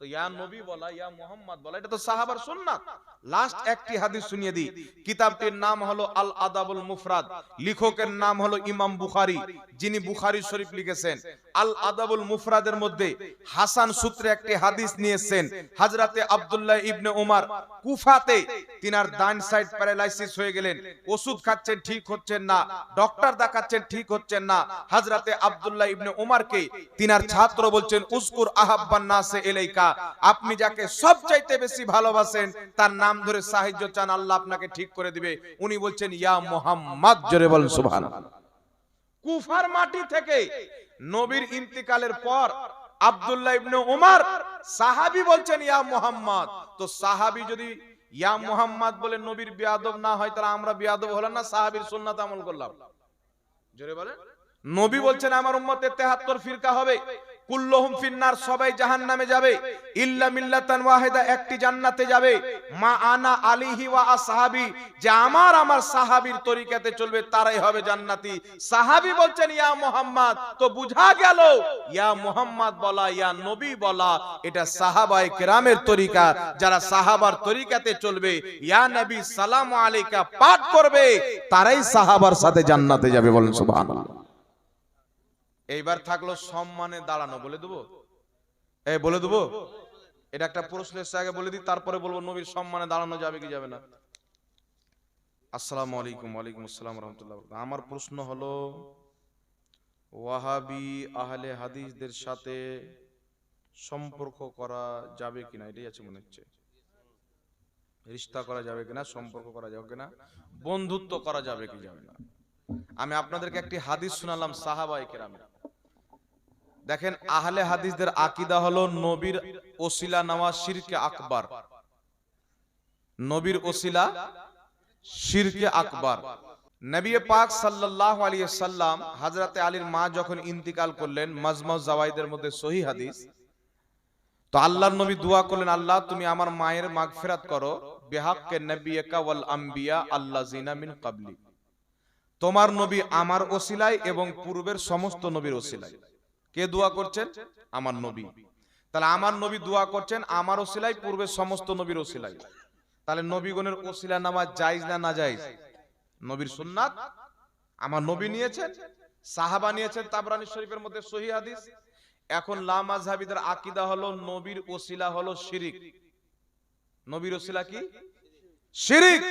তো ইয়া নবী বলা, ইয়া মুহাম্মদ বলা, এটা তো সাহাবার সুন্নাত। লাস্ট একটি হাদিস শুনিয়ে দিই। কিতাবটির নাম হলো আল আদাবুল মুফরাদ, লেখকের নাম হলো ইমাম বুখারী, যিনি বুখারী শরীফ লিখেছেন। আল আদাবুল মুফরাদের মধ্যে হাসান সূত্রে একটি হাদিস নিয়েছেন। হযরতে আব্দুল্লাহ ইবনে উমর কুফাতে তিনার ডান সাইড প্যারালাইসিস হয়ে গেলেন, ওষুধ খাচ্ছেন ঠিক হচ্ছেন না, ডক্টর দেখাচ্ছেন ঠিক হচ্ছেন না। হযরতে আব্দুল্লাহ ইবনে উমরকে তিনার ছাত্র বলছেন, উযকুর আহাব্বান নাসে ইলাইকা, আপনি যাকে সবচাইতে বেশি ভালোবাসেন তার নাম ধরে সাহায্য চান, আল্লাহ আপনাকে ঠিক করে দিবে। উনি বলছেন ইয়া মুহাম্মদ, জোরে বলেন সুবহানাল্লাহ। কুফার মাটি থেকে নবীর ইন্তিকালের পর আব্দুল্লাহ ইবনে উমর সাহাবী বলছেন ইয়া মুহাম্মদ। তো সাহাবী যদি ইয়া মুহাম্মদ বলে নবীর বেয়াদব না হয়, তাহলে আমরা বেয়াদব হলাম না, সাহাবীর সুন্নাত আমল করলাম? জোরে বলেন। নবী বলছেন আমার উম্মতে 73 ফিরকা হবে, কুল্লুহুম ফিন্নার, সবাই জাহান্নামে যাবে, ইল্লা মিল্লাতান ওয়াহিদা, একটি জান্নাতে যাবে। মা আনা আলিহি ওয়া আসহাবি, যে আমার সাহাবীর তরিকাতে চলবে তারাই হবে জান্নাতি। সাহাবী বলছেন ইয়া মুহাম্মদ। তো বুঝা গেল ইয়া মুহাম্মদ বলা, ইয়া নবী বলা, এটা সাহাবায়ে কেরামের তরিকা। যারা সাহাবার তরিকাতে চলবে, ইয়া নবী সালামু আলাইকা পাঠ করবে, তারাই সাহাবার সাথে জান্নাতে যাবে। বলেন সুবহানাল্লাহ। এইবার থাকলো সম্মানে দাঁড়ানো, বলে দেবো? বলে দেবো? এটা একটা প্রশ্ন এসে, আগে বলে দিই, তারপরে বলবো নবীর সম্মানে দাঁড়ানো যাবে কি যাবে না। আসসালামু আলাইকুম। ওয়ালাইকুম আসসালাম ওয়া রাহমাতুল্লাহ। আমার প্রশ্ন হলো, ওয়াহাবি আহলে হাদিসদের সাথে সম্পর্ক করা যাবে কিনা, এটাই আছে মনে হচ্ছে। রিশতা করা যাবে কিনা, সম্পর্ক করা যাবে কিনা, বন্ধুত্ব করা যাবে কি যাবে না। আমি আপনাদেরকে একটি হাদিস শোনালাম সাহাবায়ে কেরামের। দেখেন, আহলে হাদিসদের আকীদা হলো নবীর ওসিলা নেওয়া শিরকে আকবার। নবীর ওসিলা শিরকে আকবার। নবী পাক সাল্লাল্লাহু আলাইহি ওয়াসাল্লাম হযরতে আলীর মা যখন ইন্তিকাল করলেন, মাজমা জাওয়াইদের মধ্যে সহিহ হাদিস, তো আল্লাহর নবী দোয়া করলেন, আল্লাহ তুমি আমার মায়ের মাগফিরাত করো বিহাক্কে নবিয়্যিকা ওয়াল আম্বিয়া আল্লাযিনা মিন ক্বাবলি, তোমার নবী আমার ওসিলায় এবং পূর্বের সমস্ত নবীর ওসিলায়। কে দোয়া করছেন? আমার নবী। তাহলে আমার নবী দোয়া করছেন আমার ওসিলায়, পূর্বের সমস্ত নবীর ওসিলায়। তাহলে নবীগণের ওসিলা নামা জায়েজ না না জায়েজ? নবীর সুন্নাত। আমার নবী নিয়েছেন, সাহাবা নিয়েছেন, তাবরানী শরীফের মধ্যে সহিহ হাদিস। এখন লা মাযহাবীদের আকীদা হলো নবীর ওসিলা হলো শিরিক। নবীর ওসিলা কি? শিরিক।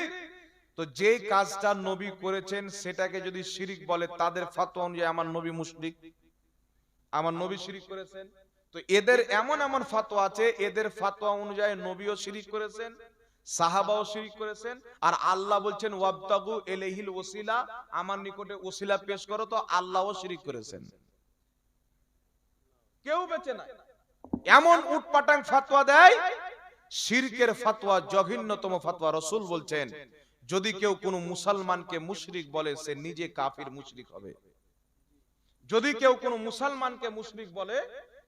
তো যে কাজটা নবী করেছেন সেটাকে যদি শিরিক বলে, তাদের ফতোয়া অনুযায়ী আমার নবী মুশরিক, আমার নবী শিরিক করেছেন। তো এদের এমন এমন ফতোয়া আছে, এদের ফতোয়া অনুযায়ী নবীও শিরিক করেছেন, সাহাবাও শিরিক করেছেন, আর আল্লাহ বলছেন ওয়াবতাগু ইলাইহিল ওসিলা, আমার নিকটে ওসিলা পেশ করো, তো আল্লাহও শিরিক করেছেন। কেউ বেঁচে নাই। এমন উটপাটাং ফতোয়া দেয়, শিরকের ফতোয়া, জঘন্যতম ফতোয়া। রাসূল বলছেন যদি কেউ কোনো মুসলমানকে মুশরিক বলে, সে নিজে কাফির মুশরিক হবে। যদি কেউ কোনো মুসলমানকে মুশরিক বলে,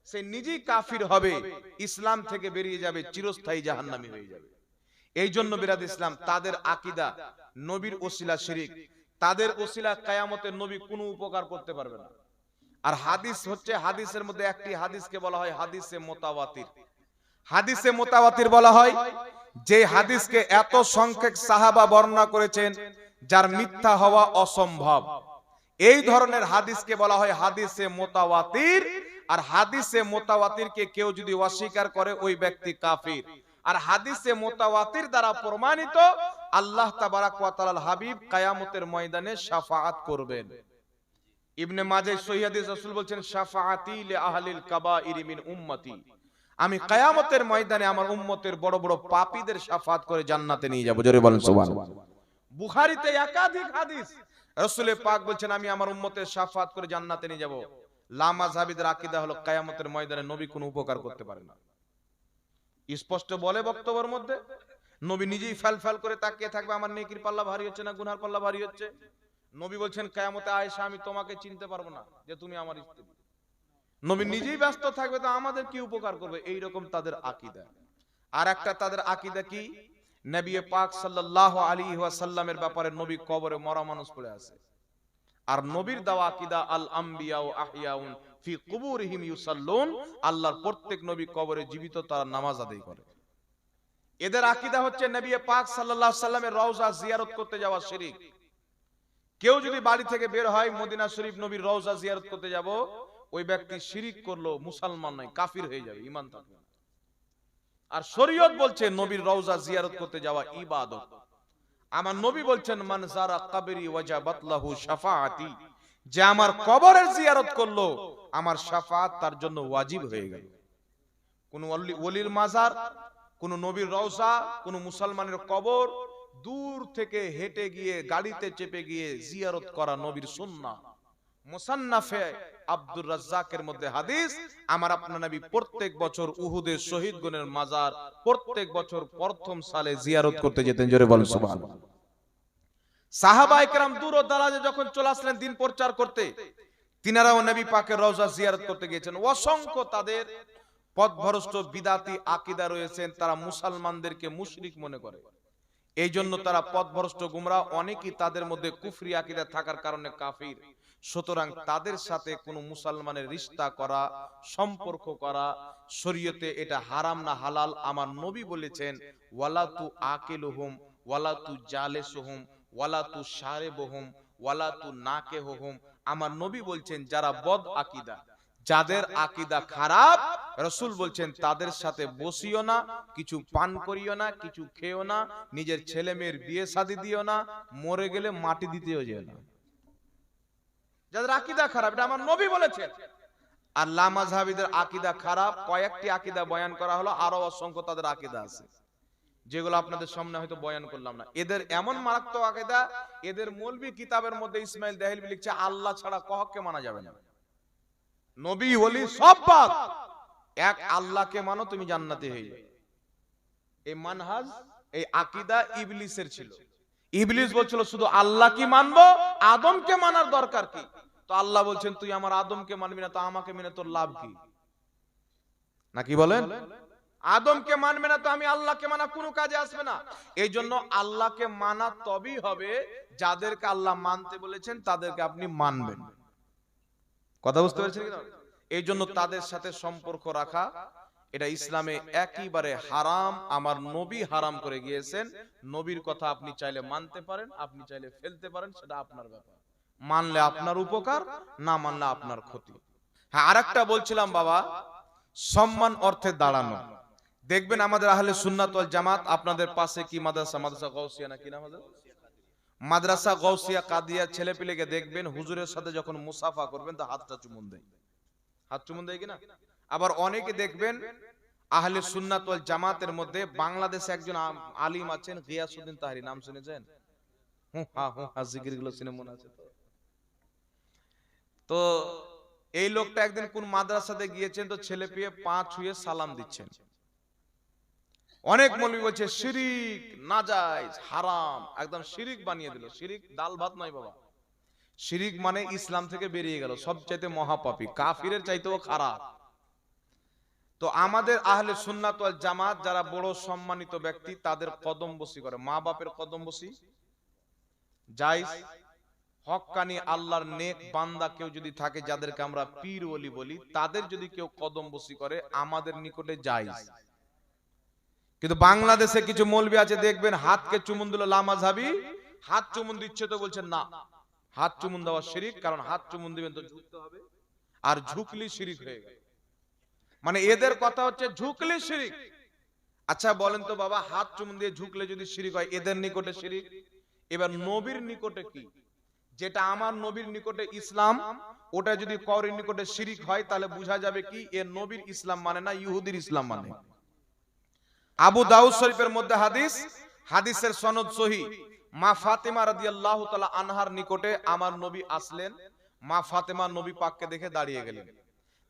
সে নিজেই কাফির হবে, ইসলাম থেকে বেরিয়ে যাবে, চিরস্থায়ী জাহান্নামী হয়ে যাবে। এই জন্য বিরাদ ইসলাম, তাদের আকীদা নবীর ওসিলা শিরিক, তাদের ওসিলা কিয়ামতে নবী কোনো উপকার করতে পারবে না। আর হাদিস হচ্ছে, হাদিসের মধ্যে একটি হাদিসকে বলা হয় হাদিসে মুতাওয়াতির। হাদিসে মুতাওয়াতির বলা হয় যে হাদিসকে এত সংখ্যক সাহাবা বর্ণনা করেছেন যার মিথ্যা হওয়া অসম্ভব। এই ধরনের হাদিসকে বলা হয় হাদিসে মুতাওয়াতির। আর হাদিসে মুতাওয়াতিরকে কেউ যদি অস্বীকার করে, ওই ব্যক্তি কাফির। আর হাদিসে মুতাওয়াতির দ্বারা প্রমাণিত আল্লাহ তাবারাক ওয়া তাআলার হাবিব কিয়ামতের ময়দানে শাফাআত করবেন। ইবনে মাজাহ সহিহ হাদিস, রাসূল বলছেন শাফাআতি লি আহলিল কাবাইরি মিন উম্মতি, আমি কিয়ামতের ময়দানে আমার উম্মতের বড় বড় পাপীদের শাফাআত করে জান্নাতে নিয়ে যাব। জোরে বলেন সুবহানাল্লাহ। বুখারীতে একাধিক হাদিস, রাসূল পাক বলছেন আমি আমার উম্মতের শাফাআত করে জান্নাতে নিয়ে যাব। লা মাযহাবীদের আকীদা হলো কিয়ামতের ময়দানে নবী কোনো উপকার করতে পারে না। স্পষ্ট বলে বক্তব্যের মধ্যে, নবী নিজেই ফাল করে তাকিয়ে থাকবে, আমার নেকির পাল্লা ভারী হচ্ছে না গুনার পাল্লা ভারী হচ্ছে। নবী বলছেন কিয়ামতে আয়েশা আমি তোমাকে চিনতে পারবো না যে তুমি আমার স্ত্রী। নবী নিজেই ব্যস্ত থাকবে, তো আমাদের কি উপকার করবে? এই রকম তাদের আকীদা। আর একটা তাদের আকীদা কি, নবী পাক সাল্লাল্লাহু আলাইহি ওয়াসাল্লামের ব্যাপারে নবী কবরে মরা মানুষ পড়ে আছে। আর নবীর দেওয়া আকীদা আল আম্বিয়া ও আহইয়াউন ফি কুবুরিহিম ইউসাল্লুন, আল্লাহর প্রত্যেক নবী কবরে জীবিত তারা নামাজ আদায় করে। এদের আকীদা হচ্ছে নবী পাক সাল্লাল্লাহু আলাইহি সাল্লামের রওজা জিয়ারত করতে যাওয়া শিরক। কেউ যদি বাড়ি থেকে বের হয় মদিনা শরীফ নবীর রওজা জিয়ারত করতে যাব, ওই ব্যক্তি শিরক করলো, মুসলমান নয়, কাফির হয়ে যাবে, ঈমান থাকবে না। আর শরীয়ত বলছে নবীর রওজা জিয়ারত করতে যাওয়া ইবাদত। আমার নবী বলছেন মান যারা কবরি ওয়াজাবাত লাহু শাফাআতি, যে আমার কবরের জিয়ারত করলো আমার শাফাআত তার জন্য ওয়াজিব হয়ে গেল। কোন ওলির মাজার, কোন নবীর রওজা, কোন মুসলমানের কবর দূর থেকে হেঁটে গিয়ে গাড়িতে চেপে গিয়ে জিয়ারত করা নবীর সুন্নাহ। মুসান্নাফে আব্দুর রাজ্জাকের মধ্যে হাদিস, আমার আপনার নবী প্রত্যেক বছর উহুদের শহীদগণের মাজার প্রত্যেক বছর প্রথম সালে জিয়ারত করতে যেতেন। জোরে বলেন সুবহানাল্লাহ। সাহাবায়ে কেরাম দূর ও দারাজে যখন চলে আসলেন দিন প্রচার করতে, তিনারাও নবী পাকের রওজা জিয়ারত করতে গিয়েছেন। অসংখ্য তাদের পথভ্রষ্ট বিদাতি আকীদা রয়েছেন, তারা মুসলমানদেরকে মুশরিক মনে করে, এই জন্য তারা পথভ্রষ্ট গুমরা। অনেকেই তাদের মধ্যে কুফরি আকীদা থাকার কারণে কাফির। সুতরাং তাদের সাথে কোনো মুসলমানের রিশতা করা, সম্পর্ক করা শরীয়তে এটা হারাম না হালাল। আমার নবী বলেছেন ওয়ালা তু আকিলুহুম ওয়ালা তু জালিসুহুম ওয়ালা তু শারিবুহুম ওয়ালা তু নাকিহুহুম। আমার নবী বলছেন যারা বদ আকীদা, যাদের আকীদা খারাপ, রাসূল বলছেন তাদের সাথে বসিও না, কিছু পান করিও না, কিছু খেও না, নিজের ছেলে মেয়ের বিয়ে শাদী দিও না, মরে গেলে মাটি দিতেও যেও না। যাদের আকীদা খারাপ, এটা আমার নবী বলেছেন। আর লামাযহাবীদের আকীদা খারাপ, কয়েকটি আকীদা বয়ান করা হলো, আরো অসংখ্য তাদের আকীদা আছে যেগুলো আপনাদের সামনে হয়তো বয়ান করলাম না। এদের এমন মারাত্মক আকীদা, এদের মৌলবী কিতাবের মধ্যে ইসমাইল দেহলভী লিখছে আল্লাহ ছাড়া কাউকে মানা যাবে না, নবী ওলি সব বাদ, এক আল্লাহকে মানো তুমি জান্নাতি হয়ে যাবে। এই মানহাজ, এই আকীদা ইবলিসের ছিল। ইবলিস বলছিল শুধু আল্লাহকে মানবো, আদমকে মানার দরকার কি? তো আল্লাহ বলছেন তুই আমার আদমকে মানবি না, তো আমাকে মেনে তোর লাভ কি? নাকি বলেন? আদমকে মানবে না তো আমি আল্লাহকে মানা কোনো কাজে আসবে না। এই জন্য আল্লাহকে মানা তবেই হবে যাদেরকে আল্লাহ মানতে বলেছেন তাদেরকে আপনি মানবেন। কথা বুঝতে পেরেছেন কি? এই জন্য তাদের সাথে সম্পর্ক রাখা এটা ইসলামে একেবারে হারাম। আমার নবী হারাম করে গিয়েছেন। নবীর কথা আপনি চাইলে মানতে পারেন, আপনি চাইলে ফেলতে পারেন, সেটা আপনার ব্যাপার। মানলে আপনার উপকার, না মানলে আপনার ক্ষতি। হ্যাঁ, আরেকটা বলছিলাম বাবা, সম্মান অর্থে দাঁড়ানো। দেখবেন আমাদের আহলে সুন্নাত ওয়াল জামাত, আপনাদের পাশে কি মাদ্রাসা, মাদ্রাসা গাউসিয়া না কি নাম আছে, মাদ্রাসা গাউসিয়া কাদিয়া ছেলেপিলেকে দেখবেন হুজুরের সাথে যখন মুসাফা করবেন তো হাতটা চুমুন দেয়, হাত চুমুন দেয় কিনা? আবার অনেকে দেখবেন আহলে সুন্নাত ওয়াল জামাতের মধ্যে বাংলাদেশে একজন আলিম আছেন গিয়াসউদ্দিন তাহরি, নাম শুনেছেন? জিকিরগুলো শুনে মনে আছে তো? তো এই লোকটা একদিন কোন মাদ্রাসাতে গিয়েছেন, তো ছেলে পেয়ে পা ছুঁয়ে সালাম দিচ্ছেন। অনেক মৌলবী বলছে শিরিক, নাজায়েজ, হারাম, একদম শিরিক বানিয়ে দিল। শিরিক ডাল ভাত নয় বাবা, শিরিক মানে ইসলাম থেকে বেরিয়ে গেল, সবচাইতে মহাপাপী, কাফিরের চাইতেও খারাপ। তো আমাদের আহলে সুন্নাত ওয়াল জামাত যারা বড় সম্মানিত ব্যক্তি তাদের কদম বসি করে, মা বাপের কদম বসি জায়েজ। হক্কানি আল্লাহর নেক বান্দা কেউ যদি থাকে, যাদেরকে আমরা পীর ওলি বলি, তাদের যদি কেউ কদম বসি করে আমাদের নিকটে জায়েজ। কিন্তু বাংলাদেশে কিছু মৌলবি আছে দেখবেন হাতকে চুমুন দিল লামাযহাবী, হাত চুমুন দিচ্ছে তো বলছেন না, হাত চুমুন দেওয়া শিরিক, কারণ হাত চুমুন দিবেন তো ঝুঁকতে হবে, আর ঝুঁকলি শিরিক হয়ে গেল। মানে এদের কথা হচ্ছে ঝুঁকলি শিরিক। আচ্ছা বলেন তো বাবা, হাত চুমুন দিয়ে ঝুঁকলে যদি শিরিক হয়, এদের নিকটে শিরিক। এবার নবীর নিকটে কি? যেটা আমার নবীর নিকটে ইসলাম, ওটা যদি কারোর নিকটে শিরিক হয় তাহলে বোঝা যাবে কি এ নবীর ইসলাম মানে না, ইহুদির ইসলাম মানে। আবু দাউদ শরীফের মধ্যে হাদিস, হাদিসের সনদ সহিহ। মা ফাতেমা রাদিয়াল্লাহু তাআলা আনহার নিকটে আমার নবী আসলেন। মা ফাতেমা নবী পাককে দেখে দাঁড়িয়ে গেলেন,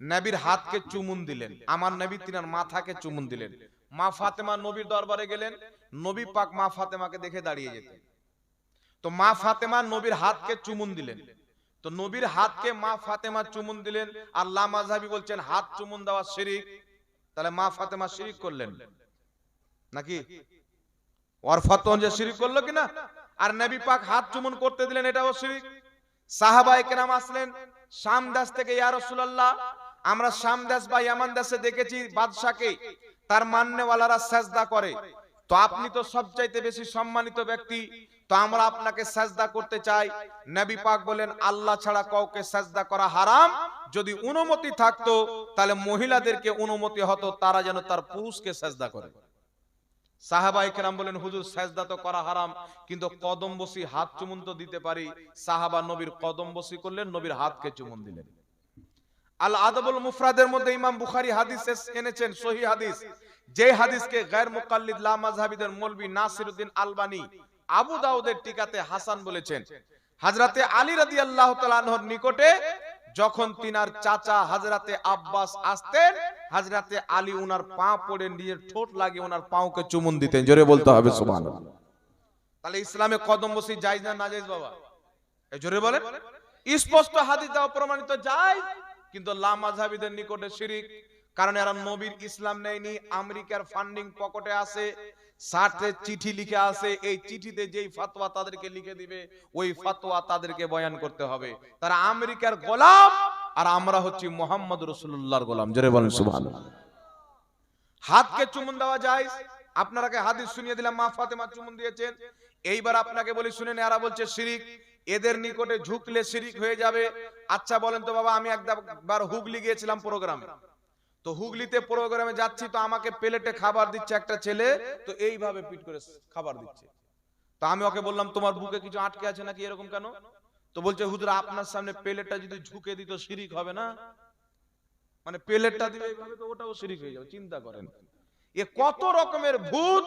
নবীর হাতকে চুমুন দিলেন, আমার নবী তিনার মাথাকে চুমুন দিলেন। মা ফাতেমা নবীর দরবারে গেলেন, নবী পাক মা ফাতেমাকে দেখে দাঁড়িয়ে যেতেন। তো মা ফাতেমা নবীর হাতকে চুমুন দিলেন, তো নবীর হাতকে মা ফাতেমা চুমুন দিলেন। আর লামাযহাবী বলছেন হাত চুমুন দেওয়া শিরিক, তাহলে মা ফাতেমা শিরিক করলেন নাকি? ওর ফতোয়া যে শিরিক করলো কিনা? আর নবী পাক হাত চুমুন করতে দিলেন, এটাও শিরিক। সাহাবায়ে কেরাম আসলেন শাম দেশ থেকে, ইয়া রাসূলুল্লাহ আমরা শাম দেশ বা ইয়ামান দেশে দেখেছি বাদশাকে তার মান্যওয়ালারা সেজদা করে, তো আপনি তো সবচাইতে বেশি সম্মানিত ব্যক্তি, তো আমরা আপনাকে সেজদা করতে চাই। নবী পাক বলেন আল্লাহ ছাড়া কাউকে সেজদা করা হারাম, যদি অনুমতি থাকতো তাহলে মহিলাদেরকে অনুমতি হতো তারা যেন তার পুরুষকে সেজদা করে। সাহাবায়ে কেরাম বলেন হুজুর সেজদা তো করা হারাম, কিন্তু কদম বসি হাত চুমুন তো দিতে পারি। সাহাবা নবীর কদম বসি করলেন, নবীর হাতকে চুমুন দিলেন। আল আদবুল মুফরাদের মধ্যে ইমাম বুখারী হাদিস এনেছেন, সহিহ হাদিস, যে হাদিসকে গায়র মুকাল্লিদ লা মাযহাবিদের মৌলভী নাসিরউদ্দিন আলবানী আবু দাউদের টিকাতে হাসান বলেছেন। হযরতে আলী রাদিয়াল্লাহু তাআলা আনহুর নিকটে যখন তিনার চাচা হযরতে আব্বাস আসতেন, হযরতে আলী ওনার পা পড়ে নিজের ঠোঁট লাগিয়ে ওনার পাওকে চুমুন দিতেন। জোরে বলতে হবে সুবহানাল্লাহ। তাহলে ইসলামে কদম বসি জায়েজ না নাজায়েজ বাবা? এই জোরে বলেন। স্পষ্ট হাদিস দ্বারা প্রমাণিত জায়েজ, কিন্তু লা মাযহাবিদের নিকটে শিরিক, কারণ এরা নবীর ইসলাম নেয়নি, আমেরিকার ফান্ডিং পকেটে আছে, সাথে চিঠি লিখে আছে, এই চিঠিতে যেই ফতোয়া তাদেরকে লিখে দিবে ওই ফতোয়া তাদেরকে বয়ান করতে হবে। তারা আমেরিকার গোলাম আর আমরা হচ্ছি মুহাম্মদ রাসূলুল্লাহর গোলাম। জোরে বলেন সুবহানাল্লাহ। হাতকে চুমুন দেওয়া যায়, আপনারাকে হাদিস শুনিয়ে দিলাম, মা ফাতেমা চুমুন দিয়েছেন। এইবার আপনাকে বলি শুনেন, এরা বলছে শিরিক, এদের নিকটে ঝুঁকলে শিরিক হয়ে যাবে। আচ্ছা বলেন তো বাবা, আমি একবার হুগলি গিয়েছিলাম প্রোগ্রামে, তো হুগলিতে প্রোগ্রামে যাচ্ছি, তো আমাকে প্লেটে খাবার দিচ্ছে একটা ছেলে, তো এইভাবে পিট করে খাবার দিচ্ছে। তো আমি ওকে বললাম তোমার বুকে কিছু আটকে আছে নাকি, এরকম কেন? তো বলছে হুজুর আপনার সামনে প্লেটটা যদি ঝুঁকে দিত শিরিক হবে না? মানে প্লেটটা দিবে এইভাবে, তো ওটাও শিরিক হয়ে যাবে। চিন্তা করেন এ কত রকমের ভূত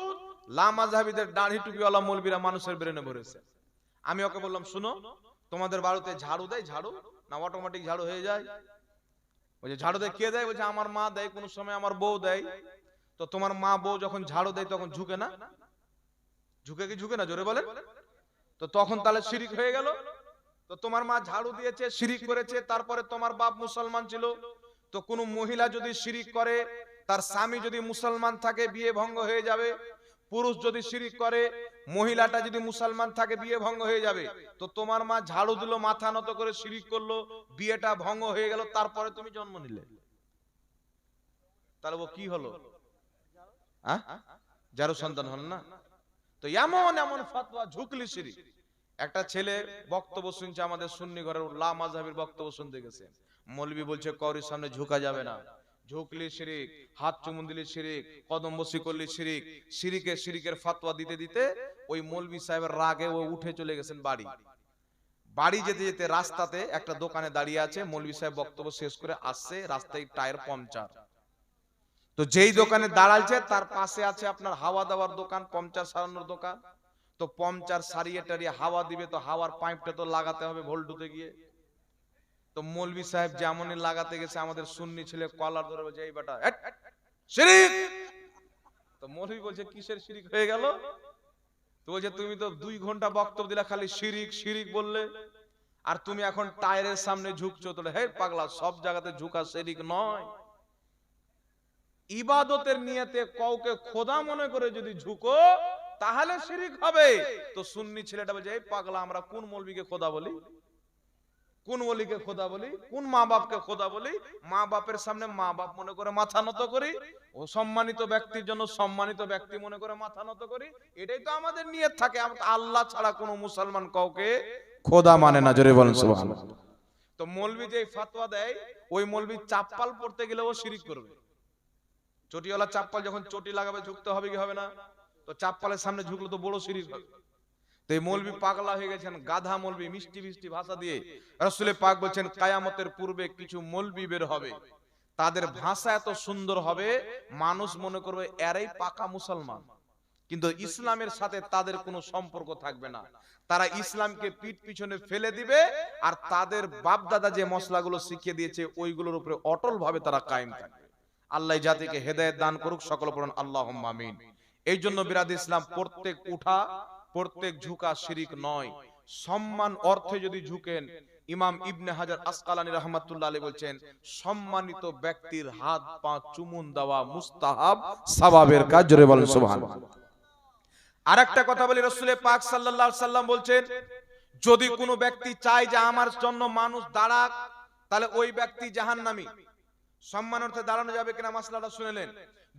লা মাযহাবিদের দাড়ি টুপিওয়ালা মৌলবীরা মানুষের ব্রেনে ভরেছে। আমি ওকে বললাম শুনো, তোমাদের বাড়িতে ঝাড়ু দেয়, ঝাড়ু না অটোমেটিক ঝাড়ু হয়ে যায়? বলছে ঝাড়ু দেয় কে দেয়? বলছে আমার মা দেয়, কোন সময় আমার বউ দেয়। তো তোমার মা বউ যখন ঝাড়ু দেয় তখন ঝুঁকে না? ঝুঁকে কি ঝুঁকে না? জোরে বলেন। তো তখন তাহলে শিরিক হয়ে গেল। তো তোমার মা ঝাড়ু দিয়েছে, শিরিক করেছে, তারপরে তোমার বাপ মুসলমান ছিল, তো কোন মহিলা যদি শিরিক করে, তার স্বামী যদি মুসলমান থাকে বিয়ে ভঙ্গ হয়ে যাবে। পুরুষ যদি শিরিক করে, মহিলাটা যদি মুসলমান থাকে বিয়ে ভঙ্গ হয়ে যাবে। তো তোমার মা ঝাড়ু দিল, মাথা নত করে শিরিক করলো, বিয়েটা ভঙ্গ হয়ে গেল, তারপরে তুমি জন্ম নিলে, তাহলে ও কি হলো? যারও সন্তান হল না। তো এমন এমন ফতোয়া, ঝুঁকলি শিরিক। একটা ছেলে বক্তব্য শুনছে, আমাদের সুন্নি ঘরের লা মাযহাবের বক্তব্য শুনতে গেছে, মৌলবি বলছে কওরির সামনে ঝুঁকা যাবে না, ঝুঁকলি শিরিক, হাত চুমুন দিলি শিরিক, কদম বসি করলি শিরিক। শিরিকের ফতোয়া দিতে দিতে ওই মৌলবি সাহেবের রাগে ও উঠে চলে গেছেন বাড়ি। বাড়ি যেতে যেতে রাস্তাতে একটা দোকানে দাঁড়িয়ে আছে, মৌলবি সাহেব বক্তব্য শেষ করে আসছে, রাস্তায় টায়ার পাংচার। তো যেই দোকানে দাঁড়াচ্ছে তার পাশে আছে আপনার হাওয়া দেওয়ার দোকান, পাংচার সারানোর দোকান। তো পাংচার সারিয়ে টারিয়ে হাওয়া দিবে, তো হাওয়ার পাইপটা তো লাগাতে হবে ভোল্টুতে গিয়ে। তো মৌলবি সাহেব যেমনই লাগাতে গেছে, আমাদের সুন্নি ছেলে কলার ধরে বলছে এই বেটা শিরিক। তো মৌলবি বলছে কিসের শিরিক হয়ে গেল? তো বলছে তুমি তো 2 ঘন্টা বক্তব্য দিলা, খালি শিরিক শিরিক বললে, আর তুমি এখন টায়ারের সামনে ঝুঁকছো। তো হে পাগলা, সব জায়গাতে ঝুঁকা শিরিক নয়। ইবাদতের নিয়তে কাউকে খোদা মনে করে যদি ঝুঁকো তাহলে শিরিক হবে। তো সুন্নি ছেলেটা বলছে এই পাগলা, আমরা কোন মৌলবীকে খোদা বলি, কোন ওলিকে খোদা বলি, কোন মা বাপকে খোদা বলি? মা বাপের সামনে মা বাপ মনে করে মাথা নত করি, ও সম্মানিত ব্যক্তির জন্য সম্মানিত ব্যক্তি মনে করে মাথা নত করি। এটাই তো আমাদের নিয়ত থাকে। আল্লাহ ছাড়া কোনো মুসলমান কাউকে খোদা মানে না। জোরে বলেন সুবহানাল্লাহ। তো মৌলবি যে ফতোয়া দেয়, ওই মৌলবি চাপ্পাল পড়তে গেলে ও শিরিক করবে। চটিওয়ালা চাপ্পাল যখন চটি লাগাবে ঝুঁকতে হবে কি হবে না? তো চাপ্পালের সামনে ঝুঁকলে তো বড় শিরিক হবে। তো এই মৌলবি পাগলা হয়ে গেছেন, গাধা মৌলবি, মিষ্টি মিষ্টি ভাষা দিয়ে। রাসূল পাক বলেন কিয়ামতের পূর্বে কিছু মৌলবি বের হবে, তাদের ভাষা এত সুন্দর হবে মানুষ মনে করবে এরাই পাকা মুসলমান, কিন্তু ইসলামের সাথে তাদের কোনো সম্পর্ক থাকবে না। তারা ইসলামকে পিঠ পিছনে ফেলে দিবে, আর তাদের বাপ দাদা যে মশলাগুলো শিখিয়ে দিয়েছে ওইগুলোর উপরে অটল ভাবে তারা কায়েম থাকবে। আল্লাহ জাতিকে হেদায়েত দান করুক, সকল পড়ুন আল্লাহুম্মা আমিন। এই জন্য বিরাদ ইসলাম, প্রত্যেক উঠা প্রত্যেক ঝুঁকা শিরিক নয়। সম্মান অর্থে যদি ঝুঁকেন, ইমাম ইবনে হাজার আসকালানী রাহমাতুল্লাহ আলাইহি বলছেন সম্মানিত ব্যক্তির হাত পা চুমুন দেওয়া মুস্তাহাব, সওয়াবের কাজ। জোরে বলেন সুবহানাল্লাহ। আরেকটা কথা বলি, রাসূল পাক সাল্লাল্লাহু আলাইহি সাল্লাম বলছেন যদি কোনো ব্যক্তি চায় যে আমার জন্য মানুষ দাঁড়াক, তাহলে ওই ব্যক্তি জাহান্নামী। সম্মান অর্থে দাঁড়ানো যাবে কিনা মাসলাটা শুনেলেন।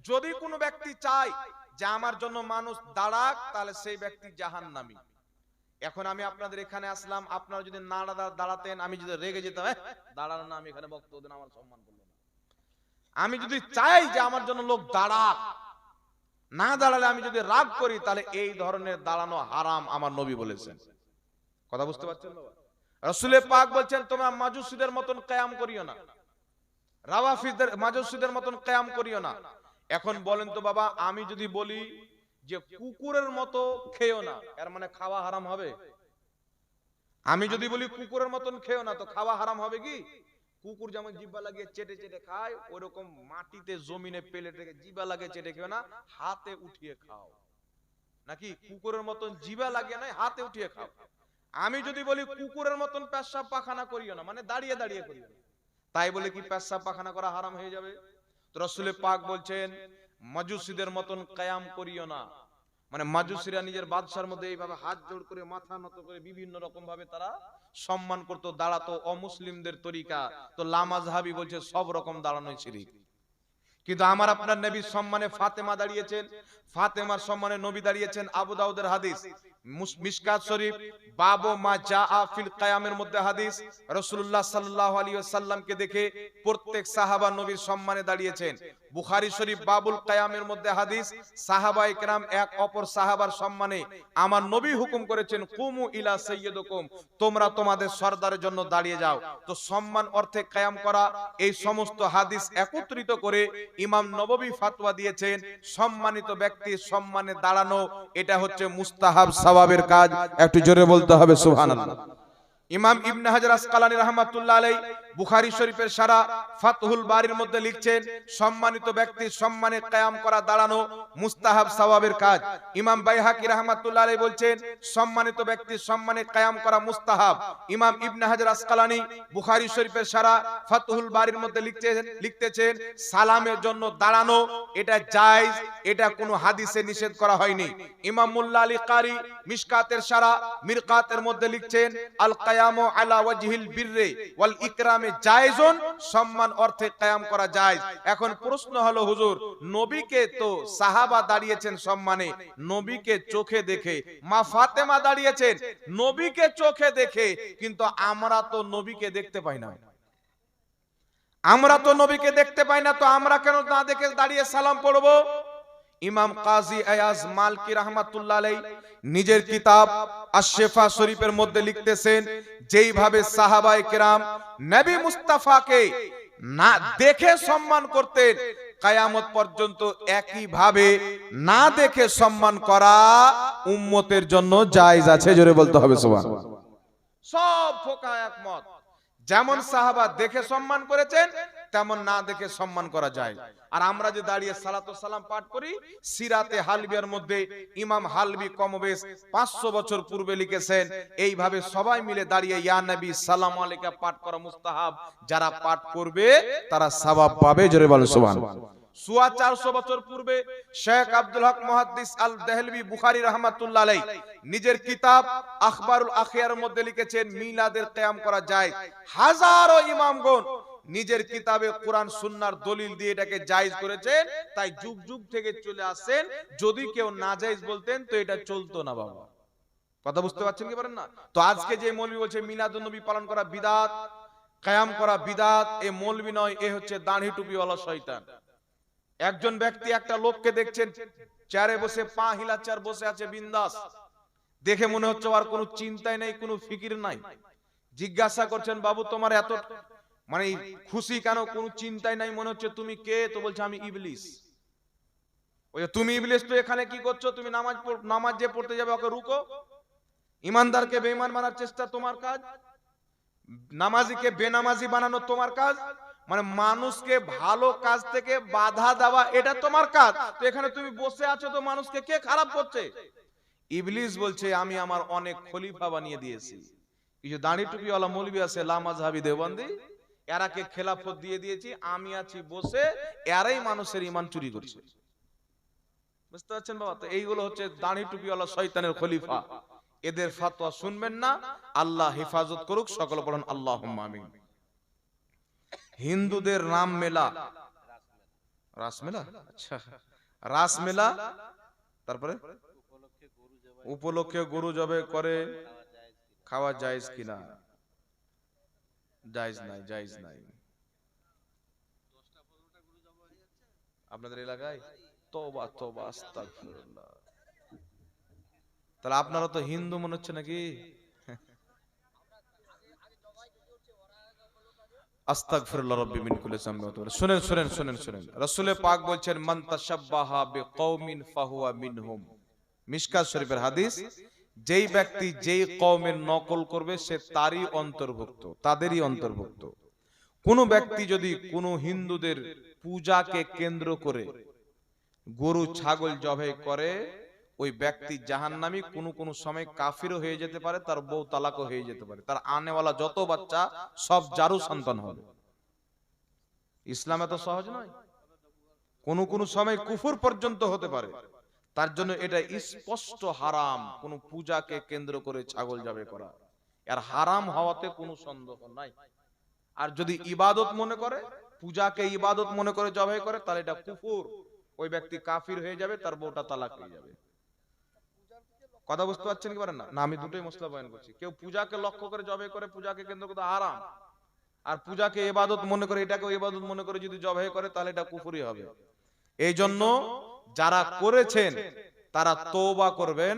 যদি কোনো ব্যক্তি চায় যে আমার জন্য মানুষ দাঁড়াক, তাহলে সেই ব্যক্তি জাহান্নামী। এখন আমি আপনাদের এখানে আসলাম, আপনারা যদি না দাঁড়াতেন, আমি যদি রেগে যেতাম, দাঁড়ানো না, আমি এখানে বক্তব্য দেন, আমার সম্মান করলো না। আমি যদি চাই যে আমার জন্য লোক দাঁড়াক, না দাঁড়ালে আমি যদি রাগ করি, তাহলে এই ধরনের দাঁড়ানো হারাম, আমার নবী বলেছেন। কথা বুঝতে পারছেন বাবা? রাসূল পাক বলছেন তোমরা মাজুসীদের মতন কিয়াম করিও না, রাওয়াফিদের মাজুসীদের মতন কিয়াম করিও না। এখন বলেন তো বাবা, আমি যদি বলি যে কুকুরের মতো খেও না, এর মানে খাওয়া হারাম হবে? আমি যদি বলি কুকুরের মতন খেও না, তো খাওয়া হারাম হবে কি? কুকুর যেমন জিহ্বা লাগিয়ে চেটে চেটে খায়, ওরকম মাটিতে জমিনে প্লেটে জিহ্বা লাগিয়ে চেটে খেও না, হাতে উঠিয়ে খাও। নাকি কুকুরের মতন জিহ্বা লাগিয়ে নয়, হাতে উঠিয়ে খাও। আমি যদি বলি কুকুরের মতন পেশাব পায়খানা করিও না, মানে দাঁড়িয়ে দাঁড়িয়ে করিও না, তাই বলে কি পেশাব পায়খানা করা হারাম হয়ে যাবে? তো রাসূল পাক বলছেন মাজুসীদের মতন কিয়াম করিও না। মানে মাজুসীরা নিজের বাদশার মধ্যে এইভাবে হাত জোড় করে মাথা নত করে বিভিন্ন রকম ভাবে তারা সম্মান করতো, দাঁড়াতো, অমুসলিমদের তরিকা। তো লামাজহাবি বলছে সব রকম দাঁড়ানোই শিরক। কিন্তু আমার আপনার নবীর সম্মানে ফাতেমা দাঁড়িয়েছেন, ফাতেমার সম্মানে নবী দাঁড়িয়েছেন। আবু দাউদের হাদিস, মিশকাত শরীফ বাবু মা জাআ ফিল কিয়ামের মধ্যে হাদিস, রাসূলুল্লাহ সাল্লাল্লাহু আলাইহি ওয়াসাল্লামকে দেখে প্রত্যেক সাহাবা নবীর সম্মানে দাঁড়িয়েছেন। বুখারী শরীফ বাবুল কিয়ামের মধ্যে হাদিস, সাহাবায়ে কেরাম এক অপর সাহাবার সম্মানে আমার নবী হুকুম করেছেন কুমু ইলা সাইয়্যিদুকুম, তোমরা তোমাদের সরদারের জন্য দাঁড়িয়ে যাও। তো সম্মান অর্থে কিয়াম করা, এই সমস্ত হাদিস একত্রিত করে ইমাম নববী ফতোয়া দিয়েছেন সম্মানিত ব্যক্তির সম্মানে দাঁড়ানো এটা হচ্ছে মুস্তাহাব সওয়াবের কাজ। একটু জোরে বলতে হবে সুবহানাল্লাহ। ইমাম ইবনে হাজার আসকালানী রাহমাতুল্লাহ আলাইহি বুখারী শরীফের সারা ফাতহুল বারীর মধ্যে লিখছেন সম্মানিত ব্যক্তির সম্মানে কিয়াম করা, দাঁড়ানো মুস্তাহাব সওয়াবের কাজ। ইমাম বাইহাকী রাহমাতুল্লাহ আলাইহি বলছেন সম্মানিত ব্যক্তির সম্মানে কিয়াম করা মুস্তাহাব। ইমাম ইবনে হাজার আসকালানী বুখারী শরীফের সারা ফাতহুল বারীর মধ্যে লিখতেছেন সালামের জন্য দাঁড়ানো এটা জায়েজ, এটা কোনো হাদিসে নিষেধ করা হয়নি। ইমাম মুল্লা আলী কারি মিশকাতের সারা মিরকাতের মধ্যে লিখছেন আল কিয়ামু আলা ওয়াজহিল বিররি ওয়াল ইকরামে জায়েজুন, সম্মান অর্থে কিয়াম করা জায়েজ। এখন প্রশ্ন হলো হুজুর, নবীকে তো সাহাবা দাঁড়িয়েছেন সম্মানে, নবীকে চোখে দেখে, মা ফাতেমা দাঁড়িয়েছেন নবীকে চোখে দেখে, কিন্তু আমরা তো নবীকে দেখতে পাই না, আমরা তো নবীকে দেখতে পাই না, তো আমরা কেন না দেখে দাঁড়িয়ে সালাম পড়বো? ইমাম কাজী আয়াজ মালকি রাহমাতুল্লাহ আলাইহি নিজের কিতাব আশ-শিফা শরীফের মধ্যে লিখতেছেন যেইভাবে সাহাবায়ে কেরাম নবী মুস্তাফাকে না দেখে সম্মান করতেন, কিয়ামত পর্যন্ত একই ভাবে না দেখে সম্মান করা উম্মতের জন্য জায়েজ আছে। জোরে বলতে হবে সুবহানাল্লাহ। সব ফোকা একমত, যেমন সাহাবা দেখে সম্মান করেছেন তেমন না দেখে সম্মান করা যায়। আর আমরা যে দাঁড়িয়ে সালাতু সালাম পাঠ করি, সিরাতে হালবিয়ার মধ্যে ইমাম হালবি কমবেশ 500 বছর পূর্বে লিখেছেন এইভাবে সবাই মিলে দাঁড়িয়ে ইয়া নবী সালাম আলাইকা পাঠ করা মুস্তাহাব, যারা পাঠ করবে তারা সওয়াব পাবে। জোরে বলো সুবহানাল্লাহ। 450 বছর পূর্বে শেখ আব্দুল হক মুহাদ্দিস আল দেহলভী বুখারী রাহমাতুল্লাহ আলাইহি নিজের কিতাব আখবারুল আখিয়ার মধ্যে লিখেছেন মিলাদের কিয়াম করা যায়। হাজারো ইমামগণ নিজের কিতাবে কোরআন সুন্নাহর দলিল দিয়ে এটাকে জায়েজ করেছেন, তাই যুগ যুগ থেকে চলে আসেন। যদি কেউ না জায়েজ বলতেন তো এটা চলতো না বাবা। কথা বুঝতে পারছেন কি পারেন না? তো আজকে যে মৌলবি বলছে মিলাদুন নবী পালন করা বিদআত, কিয়াম করা বিদআত, এ মৌলবি নয়, এ হচ্ছে দাড়ি টুপিওয়ালা শয়তান। একজন ব্যক্তি একটা লোককে দেখছেন চেয়ারে বসে, পা হিলাচার বসে আছে বিন্দাস, দেখে মনে হচ্ছে আর কোনো চিন্তাই নাই, কোনো ফিকির নাই। জিজ্ঞাসা করছেন বাবু তোমার এত মানে খুশি কেন, কোনো চিন্তাই নাই মনে হচ্ছে, তুমি কে? তো বলছে আমি ইবলিস। ওই তুমি ইবলিস তো এখানে কি করছো? তুমি নামাজ যে পড়তে যাবে ওকে রুকো। ইমানদারকে বেঈমান বানার চেষ্টা তোমার কাজ, নামাজিকে বেনামাজি বানানো তোমার কাজ, মানে মানুষকে ভালো কাজ থেকে বাধা দেওয়া এটা তোমার কাজ। তো এখানে তুমি বসে আছো, তো মানুষকে কে খারাপ করছে? ইবলিস বলছে আমি আমার অনেক খলিফা বানিয়ে দিয়েছি। কিছু দাড়ি টুপিওয়ালা মৌলবি আছে লামাজহাবি দেওবন্দি, এরাকে খেলাফত দিয়ে দিয়েছি, আমি আছি বসে, এরাই মানুষের ঈমান চুরি করছে। বুঝতে পারছেন বাবা? তো এইগুলো হচ্ছে দাড়ি টুপিওয়ালা শয়তানের খলিফা। এদের ফতোয়া শুনবেন না। আল্লাহ হেফাজত করুক, সকলে বলেন আল্লাহুম্মা আমিন। হিন্দুদের রাম মেলা, রাসমেলা, আচ্ছা রাসমেলা, তারপরে উপলক্ষে গরু জবে করে খাওয়া জায়েজ কিনা? জায়েজ নাই, জায়েজ নাই। আপনাদের এলাকায় তওবা তওবা আস্তাগফিরুল্লাহ। তাহলে আপনারা তো হিন্দু মনে হচ্ছে নাকি? আস্তাগফিরুল্লাহ রাব্বি মিন কুল্লি যামবি ওয়া তুবু। শুনেন শুনেন শুনেন শুনেন, রাসূল পাক বলছেন মান তাশাব্বাহা বিকওমিন ফাহুয়া মিনহুম। মিশকাত শরীফের হাদিস, যেই ব্যক্তি যেই কওমের নকল করবে সে তারই অন্তর্ভুক্ত, তাদেরই অন্তর্ভুক্ত। কোন ব্যক্তি যদি কোন হিন্দুদের পূজাকে কেন্দ্র করে গরু ছাগল জবাই করে, ওই ব্যক্তি জাহান্নামী। কোন কোন সময় কাফিরও হয়ে যেতে পারে, তার বউ তালাকও হয়ে যেতে পারে, তার আনেওয়ালা যত বাচ্চা সব জারু সন্তান হবে। ইসলাম এত সহজ নয়। কোন কোন সময় কুফর পর্যন্ত হতে পারে। তার জন্য এটা স্পষ্ট হারাম কোন পূজাকে কেন্দ্র করে ছাগল জবাই করা। আর হারাম হওয়াতে কোনো সন্দেহ নাই। আর যদি ইবাদত মনে করে, পূজাকে ইবাদত মনে করে জবাই করে, তাহলে এটা কুফর। ওই ব্যক্তি কাফির হয়ে যাবে, তার বউটা তালাক হয়ে যাবে। কথা বুঝতে পারছেন কি পারেন না? না, আমি দুটোই মশলা বয়ান করছি। কেউ পূজাকে লক্ষ্য করে জবাই করে, পূজাকে কেন্দ্র করে হারাম। আর পূজাকে ইবাদত মনে করে, এটাকে ইবাদত মনে করে যদি জবাই করে, তাহলে এটা কুফরই হবে। এই জন্য যারা করেছেন তারা তওবা করবেন,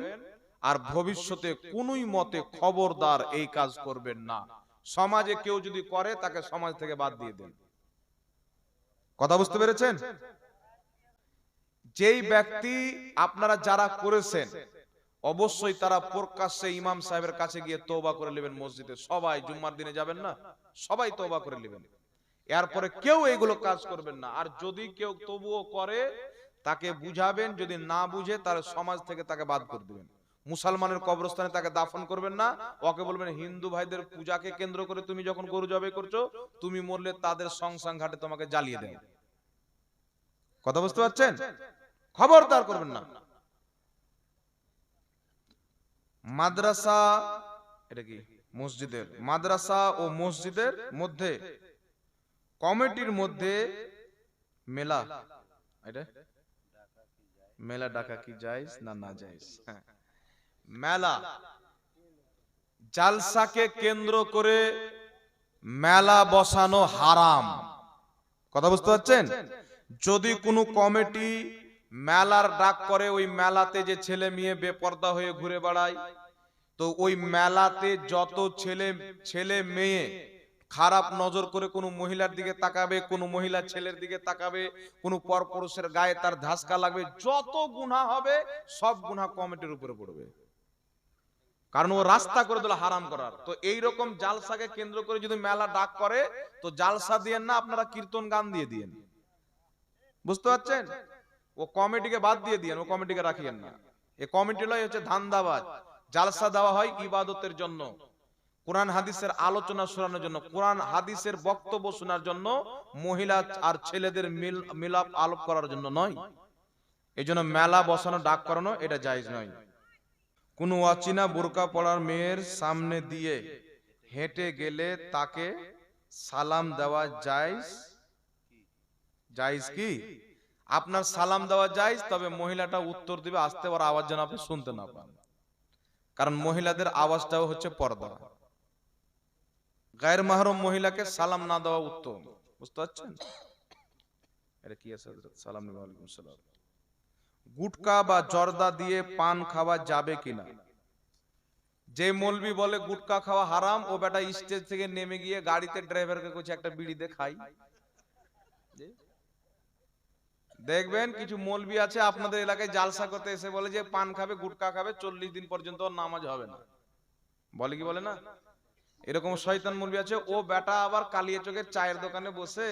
আর ভবিষ্যতে কোনই মতে খবরদার এই কাজ করবেন না। সমাজে কেউ যদি করে, তাকে সমাজ থেকে বাদ দিয়ে দেন। কথা বুঝতে পেরেছেন? যেই ব্যক্তি আপনারা যারা করেছেন, অবশ্যই তারা প্রকাশ্যে ইমাম সাহেবের কাছে গিয়ে তওবা করে নেবেন। মসজিদে সবাই জুম্মার দিনে যাবেন না, সবাই তওবা করে নেবেন। এরপরে কেউ এইগুলো কাজ করবেন না। আর যদি কেউ তবুও করে, তাকে বুঝাবেন। যদি না বুঝে, তাহলে সমাজ থেকে তাকে বাদ করে দিবেন। মুসলমানের কবরস্থানে তাকে দাফন করবেন না। ওকে বলবেন হিন্দু ভাইদের পূজাকে কেন্দ্র করে তুমি যখন গরু জবাই করছো, তুমি মরলে তাদের সংসার ঘাটে তোমাকে জ্বালিয়ে দেয়। কথা বুঝতে পারছেন? খবরদার করবেন না। মাদ্রাসা, এটা কি মসজিদের, মাদ্রাসা ও মসজিদের মধ্যে কমিটির মধ্যে মেলা, এটা মেলা ডাকা কি জায়েজ না না জায়েজ? মেলা জালসাকে কেন্দ্র করে মেলা বসানো হারাম। কথা বুঝতে পারছেন? যদি কোনো কমিটি মেলার ডাক করে, ওই মেলাতে যে ছেলে মেয়ে বেপর্দা হয়ে ঘুরে বেড়ায়, তো ওই মেলাতে যত ছেলে মেয়ে খারাপ নজর করে কোনো মহিলার দিকে তাকাবে, কোনো মহিলা ছেলের দিকে তাকাবে, কোনো পরপুরুষের গায়ে তার ধাসকা লাগবে, যত গুনাহ হবে সব গুনাহ কমিটির উপরে পড়বে। কারণ ও রাস্তা করে দিল হারাম করার। তো এইরকম জালসাকে কেন্দ্র করে যদি মেলা ডাক করে, তো জালসা দিয়েন না, আপনারা কীর্তন গান দিয়ে দিয়েন। বুঝতে পারছেন? ও কমিটিকে বাদ দিয়ে দিয়েন, ও কমিটিকে রাখিয়েন না। এই কমিটিগুলোই হচ্ছে ধান্দাবাজ। জালসা দেওয়া হয় ইবাদতের জন্য, কোরআন হাদিসের আলোচনা শোনানোর জন্য, কোরআন হাদিসের বক্তব্য শোনার জন্য, মহিলা আর ছেলেদের মিলাপ আলাপ করার জন্য নয়। এই জন্য মেলা বসানো ডাক করানো এটা জায়েজ নয়। কোন অচেনা বোরকা পরার মেয়ের সামনে দিয়ে হেঁটে গেলে তাকে সালাম দেওয়া জায়েজ? জায়েজ কি? আপনার সালাম দেওয়া জায়েজ, তবে মহিলাটা উত্তর দিবে আস্তে, ওর আওয়াজ যেন আপনি শুনতে না পান। কারণ মহিলাদের আওয়াজটাও হচ্ছে পর্দা। গায়ের মাহরম মহিলাকে সালাম না দেওয়া উত্তম। বুঝতে পারছেন? এটা কি আছে? সালাম নেই। ওয়ালাইকুম সালাম। গুটকা বা জর্দা দিয়ে পান খাওয়া যাবে কিনা? যে মৌলবি বলে গুটকা খাওয়া হারাম, ও বেটা স্টেজ থেকে নেমে গিয়ে গাড়িতে ড্রাইভারকে কইছে একটা বিড়ি দে খাই। দেখবেন কিছু মৌলবি আছে আপনাদের এলাকায় জালসা করতে এসে বলে যে পান খাবে, গুটকা খাবে, 40 দিন পর্যন্ত নামাজ হবে না। বলে কি বলে না? এরকম শয়তান মৌলবি আছে। ও বেটা আবার কালিয়া চোখের চায়ের দোকানে বসে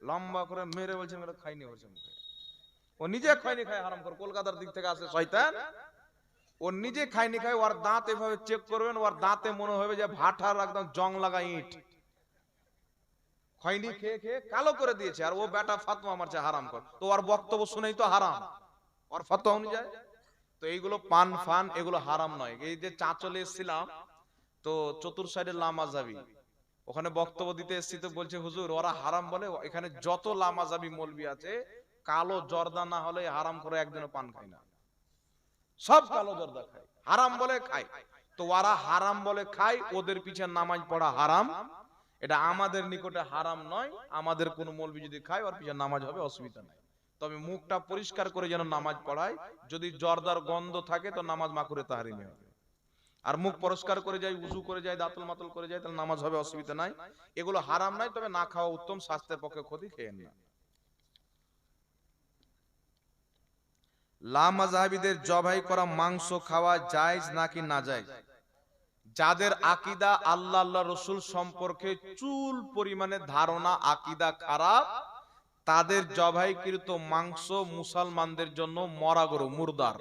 লম্বা করে মেরে বলছে মেরে খাইনি বলছে মুখে। ও নিজে খাইনি খায় হারাম করে, কলকাতার দিক থেকে আসে শয়তান। ও নিজে খাইনি খায়, ওর দাঁত এভাবে চেক করবেন, ওর দাঁতে মনে হবে যে ভাটার একদম জং লাগা ইট। খয়নি খেয়ে খেয়ে কালো করে দিয়েছে, আর ও বেটা ফাতোয়া মারছে হারাম কর। তো ওর বক্তব্য শুনেই তো হারাম, ওর ফাতোয়া অনুযায়ী। তো তো এইগুলো পান ফান এগুলো হারাম নয়। এই যে চাঁচলে এসেছিলাম, তো চতুর সাইডে লামাজাবি, ওখানে বক্তব্য দিতে এসেছি, তো বলছে হুজুর ওরা হারাম বলে, এখানে যত লামাজাবি মৌলবি আছে কালো জর্দা না হলে হারাম করে একদিনও পান খায় না, সব কালো জর্দা খায়, হারাম বলে খায়। তো ওরা হারাম বলে খায়, ওদের পিছে নামাজ পড়া হারাম, এটা আমাদের নিকটে হারাম নয়। আমাদের কোন মৌলবি যদি খায় ওর পিছে নামাজ হবে, অসুবিধা নাই, তবে মুখটা পরিষ্কার করে যেন নামাজ পড়ায়। যদি জর্দার গন্ধ থাকে তো নামাজ মাকুরে তাহরিমি হবে, আর মুখ পরিষ্কার করে যায়, উজু করে যায়, দাঁতল মাতল করে যায়, তাহলে নামাজ হবে, অসুবিধা নাই। এগুলো হারাম নাই, তবে না খাওয়া উত্তম, স্বাস্থ্যের পক্ষে ক্ষতি, খেয়েন না। লামাযহাবীদের জবাই করা মাংস খাওয়া জায়েজ নাকি না জায়েজ? যাদের আকীদা আল্লাহ আল্লাহ রাসূল সম্পর্কে চুল পরিমাণে ধারণা, আকীদা খারাপ, তাদের জবাইকৃত মাংস মুসলমানদের জন্য মরা গরু, মুরদার,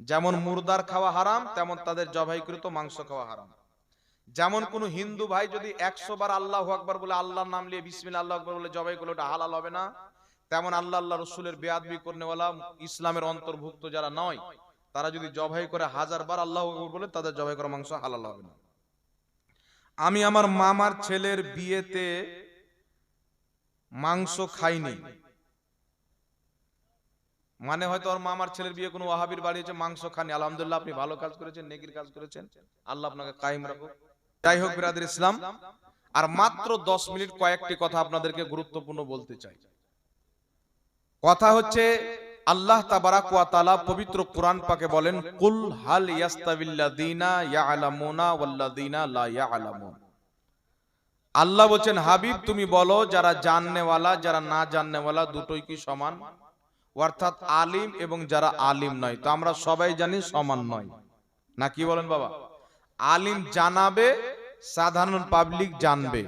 যেমন মুরদার খাওয়া হারাম, তেমন তাদের জবাইকৃত মাংস খাওয়া হারাম। যেমন কোন হিন্দু ভাই যদি 100 বার আল্লাহু আকবার বলে, আল্লাহর নাম নিয়ে বিসমিল্লাহ আল্লাহু আকবার বলে জবাই করলে ওটা হালাল হবে না। তেমন আল্লাহ আল্লাহ রাসূলের বেয়াদবি করনেওয়ালা, ইসলামের অন্তর্ভুক্ত যারা নয়, তারা যদি জবাই করে 1000 বার আল্লাহু আকবার বলে, তাদের জবাই করা মাংস হালাল হবে না। আমি আমার মামার ছেলের বিয়েতে মাংস খাইনি, মানে হয়তো ওর মামার ছেলের বিয়ে কোনো ওয়াহাবির বাড়ি হচ্ছে, মাংস খানি। আলহামদুলিল্লাহ, আপনি ভালো কাজ করেছেন, নেকির কাজ করেছেন, আল্লাহ আপনাকে কায়েম রাখুক। যাই হোক বিরাদর ইসলাম, আর মাত্র 10 মিনিট কয়েকটি কথা আপনাদেরকে গুরুত্বপূর্ণ বলতে চাই। কথা হচ্ছে, আল্লাহ তাবারাক ওয়া তাআলা পবিত্র কোরআন পাকে বলেন, কুল হাল ইয়াস্তাবিল্লাযিনা ইয়ালামুনা ওয়াল্লাযিনা লা ইয়ালামুন। আল্লাহ বলেন, হাবিব তুমি বলো, যারা জাননেওয়ালা যারা না জাননেওয়ালা দুটোই কি সমান? অর্থাৎ আলিম এবং যারা আলিম নয়। তো আমরা সবাই জানি সমান নয়, না কি বলেন বাবা? আলিম জানাবে, সাধারণ পাবলিক জানবে।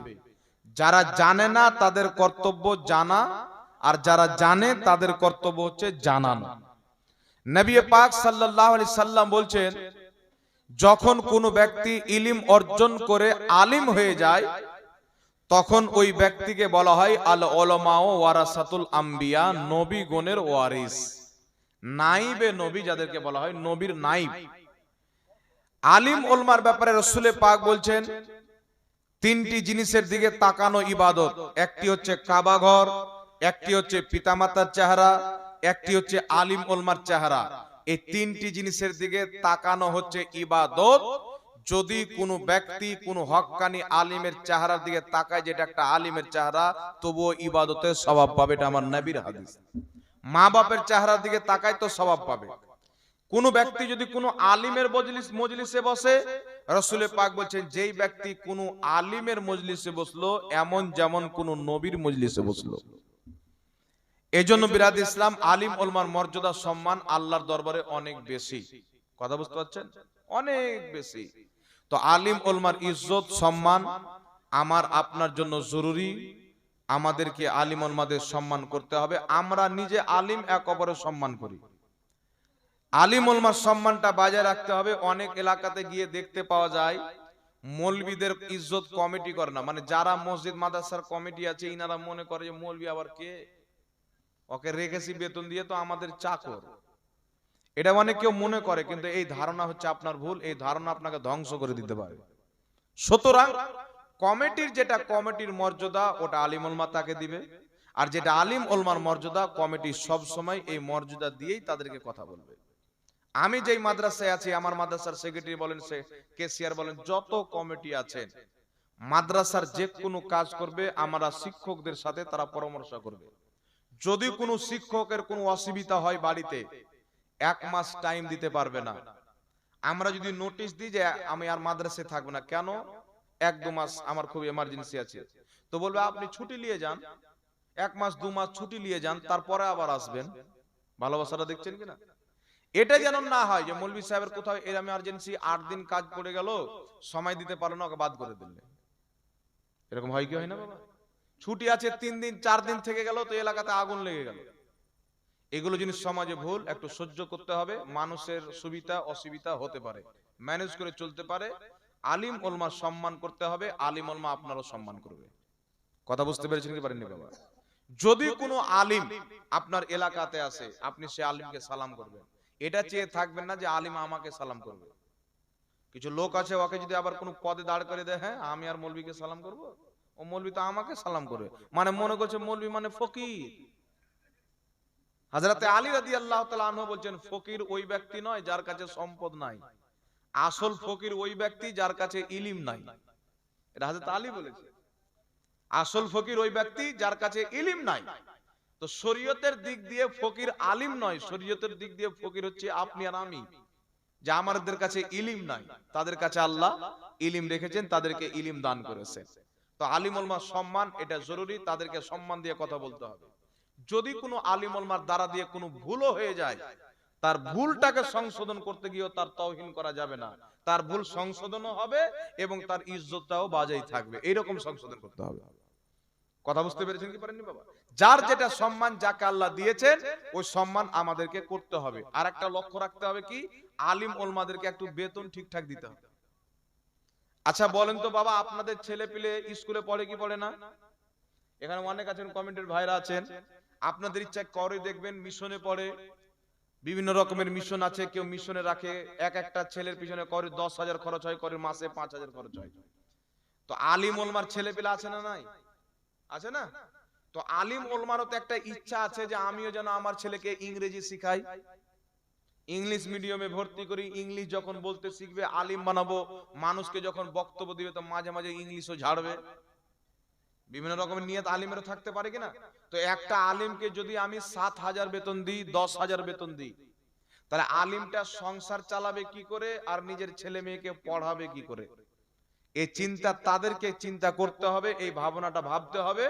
যারা জানে না তাদের কর্তব্য জানা, আর যারা জানে তাদের কর্তব্য হচ্ছে জানানো। নবী পাক সাল্লাল্লাহু আলাইহি সাল্লাম বলছেন, যখন কোনো ব্যক্তি ইলম অর্জন করে আলিম হয়ে যায়, তখন ওই ব্যক্তিকে বলা হয় আল উলামা ওয়ারাসাতুল আম্বিয়া, নবীগণের ওয়ারিস, নাইবে নবী, যাদেরকে বলা হয় নবীর নাইব। আলিম ওলমার ব্যাপারে রাসূল পাক বলছেন, তিনটি জিনিসের দিকে তাকানো ইবাদত। একটি হচ্ছে কাবা ঘর, একটি হচ্ছে পিতামাতার চেহারা, একটি হচ্ছে আলিম ওলমার চেহারা। এই তিনটি জিনিসের দিকে তাকানো হচ্ছে ইবাদত। যদি কোনো ব্যক্তি কোনো হক্কানি আলিমের চেহারার দিকে তাকায়, যেটা একটা আলিমের চেহারা, তবুও ইবাদতের সওয়াব পাবে, এটা আমার নবীর হাদিস। মা বাপের চেহারার দিকে তাকায় তো সওয়াব পাবে। কোন ব্যক্তি যদি কোনো আলিমের মজলিসে বসে, রাসূল পাক বলছেন, যেই ব্যক্তি কোনো আলিমের মজলিসে বসলো এমন যেমন কোন নবীর মজলিসে বসলো। এজন্য বিরাদ ইসলাম, আলিম ওলমার মর্যাদা সম্মান আল্লাহর দরবারে অনেক বেশি। কথা বুঝতে পারছেন? অনেক বেশি। তো আলিম ওলমার ইজ্জত সম্মান আমার আপনার জন্য জরুরি। আমাদেরকে আলিম ওলমাদের সম্মান করতে হবে। আমরা নিজে আলিম, এক অপরের সম্মান করি। আলিম ওলমার সম্মানটা বজায় রাখতে হবে। অনেক এলাকাতে গিয়ে দেখতে পাওয়া যায় মৌলবীদের ইজ্জত কমিটি করে না, মানে যারা মসজিদ মাদ্রাসার কমিটি আছে, ইনারা মনে করে যে মৌলবী আবার কে, ওকে রেখেছি বেতন দিয়ে, তো আমাদের চাকর। এটা অনেক কেউ মনে করে, কিন্তু এই ধারণা হচ্ছে আপনার ভুল। এই ধারণা আপনাকে ধ্বংস করে দিতে পারে। সুতরাং কমিটির যেটা কমিটির মর্যাদা, ওটা আলিম ওলমা তাকে দিবে, আর যেটা আলিম ওলমার মর্যাদা, কমিটি সব সময় এই মর্যাদা দিয়েই তাদেরকে কথা বলবে। আমি যেই মাদ্রাসায় আছি, আমার মাদ্রাসার সেক্রেটারি বলেন, কেসিয়ার বলেন, যত কমিটি আছেন, মাদ্রাসার যে কোনো কাজ করবে আমরা শিক্ষকদের সাথে তারা পরামর্শ করবে। যদি কোনো শিক্ষকের কোনো অসুবিধা হয় বাড়িতে, 1 মাস টাইম দিতে পারবে না। আমরা যদি নোটিশ দিই যে আমি আর মাদ্রাসায় থাকবো না, কেন, 1-2 মাস আমার খুব এমার্জেন্সি আছে, তো বলবে আপনি ছুটি নিয়ে যান, 1 মাস 2 মাস ছুটি নিয়ে যান, তারপরে আবার আসবেন। ভালোবাসাটা দেখছেন কিনা? এটা যেন না হয় যে মৌলভী সাহেবের কোথাও এমার্জেন্সি 8 দিন কাজ পড়ে গেল, সময় দিতে পারলো না, ওকে বাদ করে দিলে। এরকম হয় কি হয় না বাবা? ছুটি আছে 3 দিন 4 দিন থেকে গেল, তো এলাকাতে আগুন লেগে গেল। এগুলো জিনিস সমাজে ভুল, একটু সহ্য করতে হবে। মানুষের সুবিধা অসুবিধা হতে পারে, ম্যানেজ করে চলতে পারে। আলিম ওলমার সম্মান করতে হবে, আলিম ওলমা আপনারও সম্মান করবে। কথা বুঝতে পেরেছেন কি পারেননি বাবা? যদি কোনো আলিম আপনার এলাকাতে আসে, আপনি সে আলিমকে সালাম করবেন। এটা চেয়ে থাকবেন না যে আলিম আমাকে সালাম করবে। কিছু লোক আছে ওকে যদি আবার কোনো পদে দাঁড় করে দেয়, হ্যাঁ আমি আর মৌলবীকে সালাম করব, ও মৌলবী তো আমাকে সালাম করবে, মানে মনে করছে মৌলবী মানে ফকির। হযরতে আলী রাদিয়াল্লাহু তাআলা আনহু বলছেন, ফকির ওই ব্যক্তি নয় যার কাছে সম্পদ নাই, আসল ফকির ওই ব্যক্তি যার কাছে ইলম নাই। এটা হযরত আলী বলেছে, আসল ফকির ওই ব্যক্তি যার কাছে ইলম নাই। তো শরীয়তের দিক দিয়ে ফকির আলিম নয়, শরীয়তের দিক দিয়ে ফকির হচ্ছে আপনি আর আমি, যে আমাদের কাছে ইলম নাই, তাদের কাছে আল্লাহ ইলম রেখেছেন, তাদেরকে ইলম দান করেছেন। তো আলিম উলামার সম্মান এটা জরুরি, তাদেরকে সম্মান দিয়ে কথা বলতে হবে। যদি কোনো আলিম উলামার দ্বারা দিয়ে কোনো ভুলও হয়ে যায়, তার ভুলটাকে সংশোধন করতে গিয়েও তার তাওহীন করা যাবে না, তার ভুল সংশোধনও হবে এবং তার ইজ্জতটাও বাজাই থাকবে, এইরকম সংশোধন করতে হবে। কথা বুঝতে পেরেছেন কি পারেননি বাবা? যার যেটা সম্মান যাকে আল্লাহ দিয়েছেন ওই সম্মান আমাদেরকে করতে হবে। আর একটা লক্ষ্য রাখতে হবে কি, আলিম ওলমাদেরকে একটু বেতন ঠিকঠাক দিতে হবে। আচ্ছা বলেন তো বাবা, আপনাদের ছেলে পিলে স্কুলে পড়ে কি পড়ে না? এখানে অনেক আছেন কমেন্টের ভাইরা আছেন, আপনাদের ইচ্ছা করে দেখবেন মিশনে পড়ে, বিভিন্ন রকমের মিশন আছে, কেউ মিশনে রাখে, এক একটা ছেলের পিছনে করে 10,000 খরচ হয়, করে মাসে 5,000 খরচ হয়। তো আলিম ওলমার ছেলে পিলে আছে না নাই? আছে না? তো আলিম ওলমারও তো একটা ইচ্ছা আছে যে আমিও যেন আমার ছেলেকে ইংরেজি শিখাই, ইংলিশ মিডিয়ামে ভর্তি করি, ইংলিশ যখন বলতে শিখবে আলিম বানাবো, মানুষকে যখন বক্তব্য দিবে তো মাঝে মাঝে ইংলিশও ঝাড়বে। বিভিন্ন রকমের নিয়ত আলিমেরও থাকতে পারে কিনা? তো একটা আলিমকে যদি আমি 7,000 বেতন দিই, 10,000 বেতন দিই, তাহলে আলিমটা সংসার চালাবে কি করে আর নিজের ছেলে মেয়েকে পড়াবে কি করে? এই চিন্তা তাদেরকে চিন্তা করতে হবে, এই ভাবনাটা ভাবতে হবে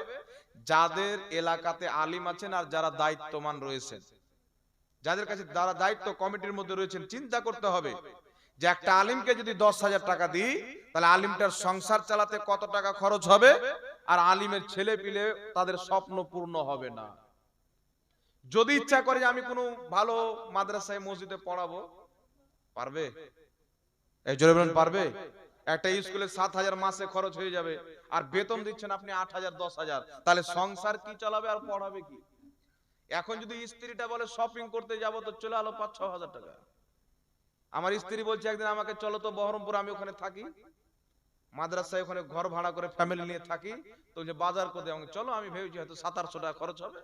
যাদের এলাকাতে আলিম আছেন আর যারা দায়িত্বমান রয়েছেন, যাদের কাছে যারা দায়িত্ব কমিটির মধ্যে রয়েছেন, চিন্তা করতে হবে যে একটা আলিমকে যদি 10,000 টাকা দিই তাহলে আলিমটার সংসার চালাতে কত টাকা খরচ হবে, আর আলিমের ছেলে পিলে তাদের স্বপ্ন পূর্ণ হবে না। যদি ইচ্ছা করে যে আমি কোনো ভালো মাদ্রাসায় মসজিদে পড়াবো, পারবে? এই জোরে বলেন পারবে? একটা স্কুলে 7,000 মাসে খরচ হয়ে যাবে, আর বেতন দিচ্ছেন আপনি 8,000 10,000, তাহলে সংসার কি চালাবে আর পড়াবে কি? এখন যদি স্ত্রীটা বলে শপিং করতে যাব, তো চলে আলো 5-6 হাজার টাকা। আমার স্ত্রী বলছে একদিন আমাকে চলো তো বহরমপুর, আমি ওখানে থাকি, মাদ্রাসায় ওখানে ঘর ভাড়া করে ফ্যামিলি নিয়ে থাকি, তো যে বাজার করতে আমাকে চলো, আমি ভেবেছি হয়তো 700-800 টাকা খরচ হবে,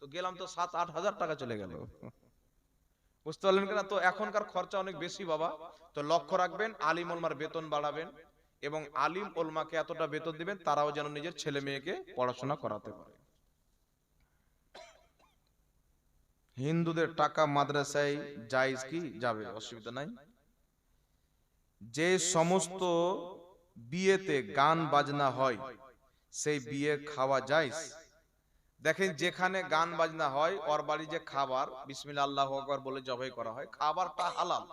তো গেলাম তো 7-8 হাজার টাকা চলে গেল। বুঝতে পারলেন কিনা? তো এখনকার খরচা অনেক বেশি বাবা। তো লক্ষ্য রাখবেন আলিম ওলমার বেতন বাড়াবেন, এবং আলিম ওলমাকে এতটা বেতন দিবেন তারাও যেন নিজের ছেলে মেয়েকে পড়াশোনা করাতে পারে। হিন্দুদের টাকা মাদ্রাসায় জায়েজ কি? যাবে, অসুবিধা নাই। যে সমস্ত বিয়েতে গান বাজনা হয় সেই বিয়ে খাওয়া জায়েজ? দেখেন যেখানে গান বাজনা হয় ওর বাড়ি যে খাবার বিসমিল্লাহ আল্লাহু আকবার বলে জবাই করা হয়, খাবারটা হালাল,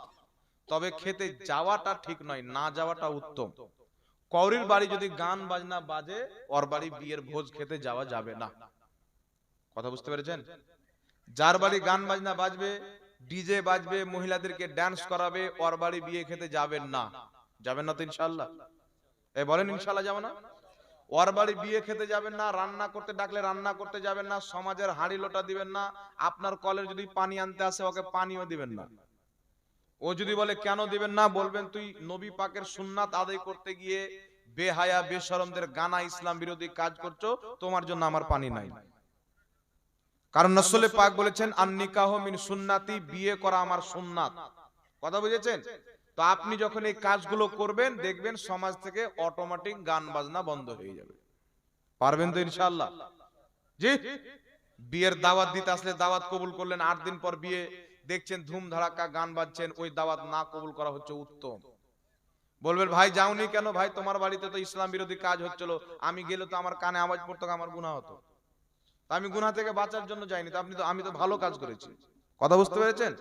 তবে খেতে যাওয়াটা ঠিক নয়, না যাওয়াটা উত্তম। কৌরির বাড়ি যদি গান বাজনা বাজে ওর বাড়ি বিয়ের ভোজ খেতে যাওয়া যাবে না। কথা বুঝতে পেরেছেন? যার বাড়ি গান বাজনা বাজবে, ডিজে বাজবে, মহিলাদেরকে ডান্স করাবে, ওর বাড়ি বিয়ে খেতে যাবেন না। যাবেন না তো ইনশাআল্লাহ? এই বলেন ইনশাআল্লাহ যাব না? ওর বাড়ি বিয়ে খেতে যাবেন না, রান্না করতে ডাকলে রান্না করতে যাবেন না, সমাজের হাঁড়ি লোটা দিবেন না, আপনার কলের যদি পানি আনতে আসে ওকে পানিও দিবেন না। ও যদি বলে কেন দিবেন না, বলবেন তুই নবী পাকের সুন্নাত আদায় করতে গিয়ে বেহায়া বেশরমদের গানা ইসলাম বিরোধী কাজ করছো, তোমার জন্য আমার পানি নাই। কারণ রাসূল পাক বলেছেন আন নিকাহু মিন সুন্নাতি, বিয়ে করা আমার সুন্নাত। কথা বুঝেছেন? তো আপনি যখন এই কাজগুলো করবেন দেখবেন সমাজ থেকে অটোমেটিক গান বাজনা বন্ধ হয়ে যাবে। পারবেন তো ইনশাআল্লাহ? জি। বিয়ের দাওয়াত দিতে আসলে দাওয়াত কবুল করলেন, 8 দিন পর বিয়ে, দেখছেন ধুম ধাড়াক্কা গান বাজছেন, ওই দাওয়াত না কবুল করা হচ্ছে উত্তম। বলবেন ভাই যাওনি কেন? ভাই তোমার বাড়িতে তো ইসলাম বিরোধী কাজ হচ্ছিল, আমি গেলে তো আমার কানে আওয়াজ পড়তো, আমার গুনাহ হতো, তা আমি গুনাহ থেকে বাঁচার জন্য যাইনি, তো আমি তো ভালো কাজ করেছি। কথা বুঝতে পেরেছেন?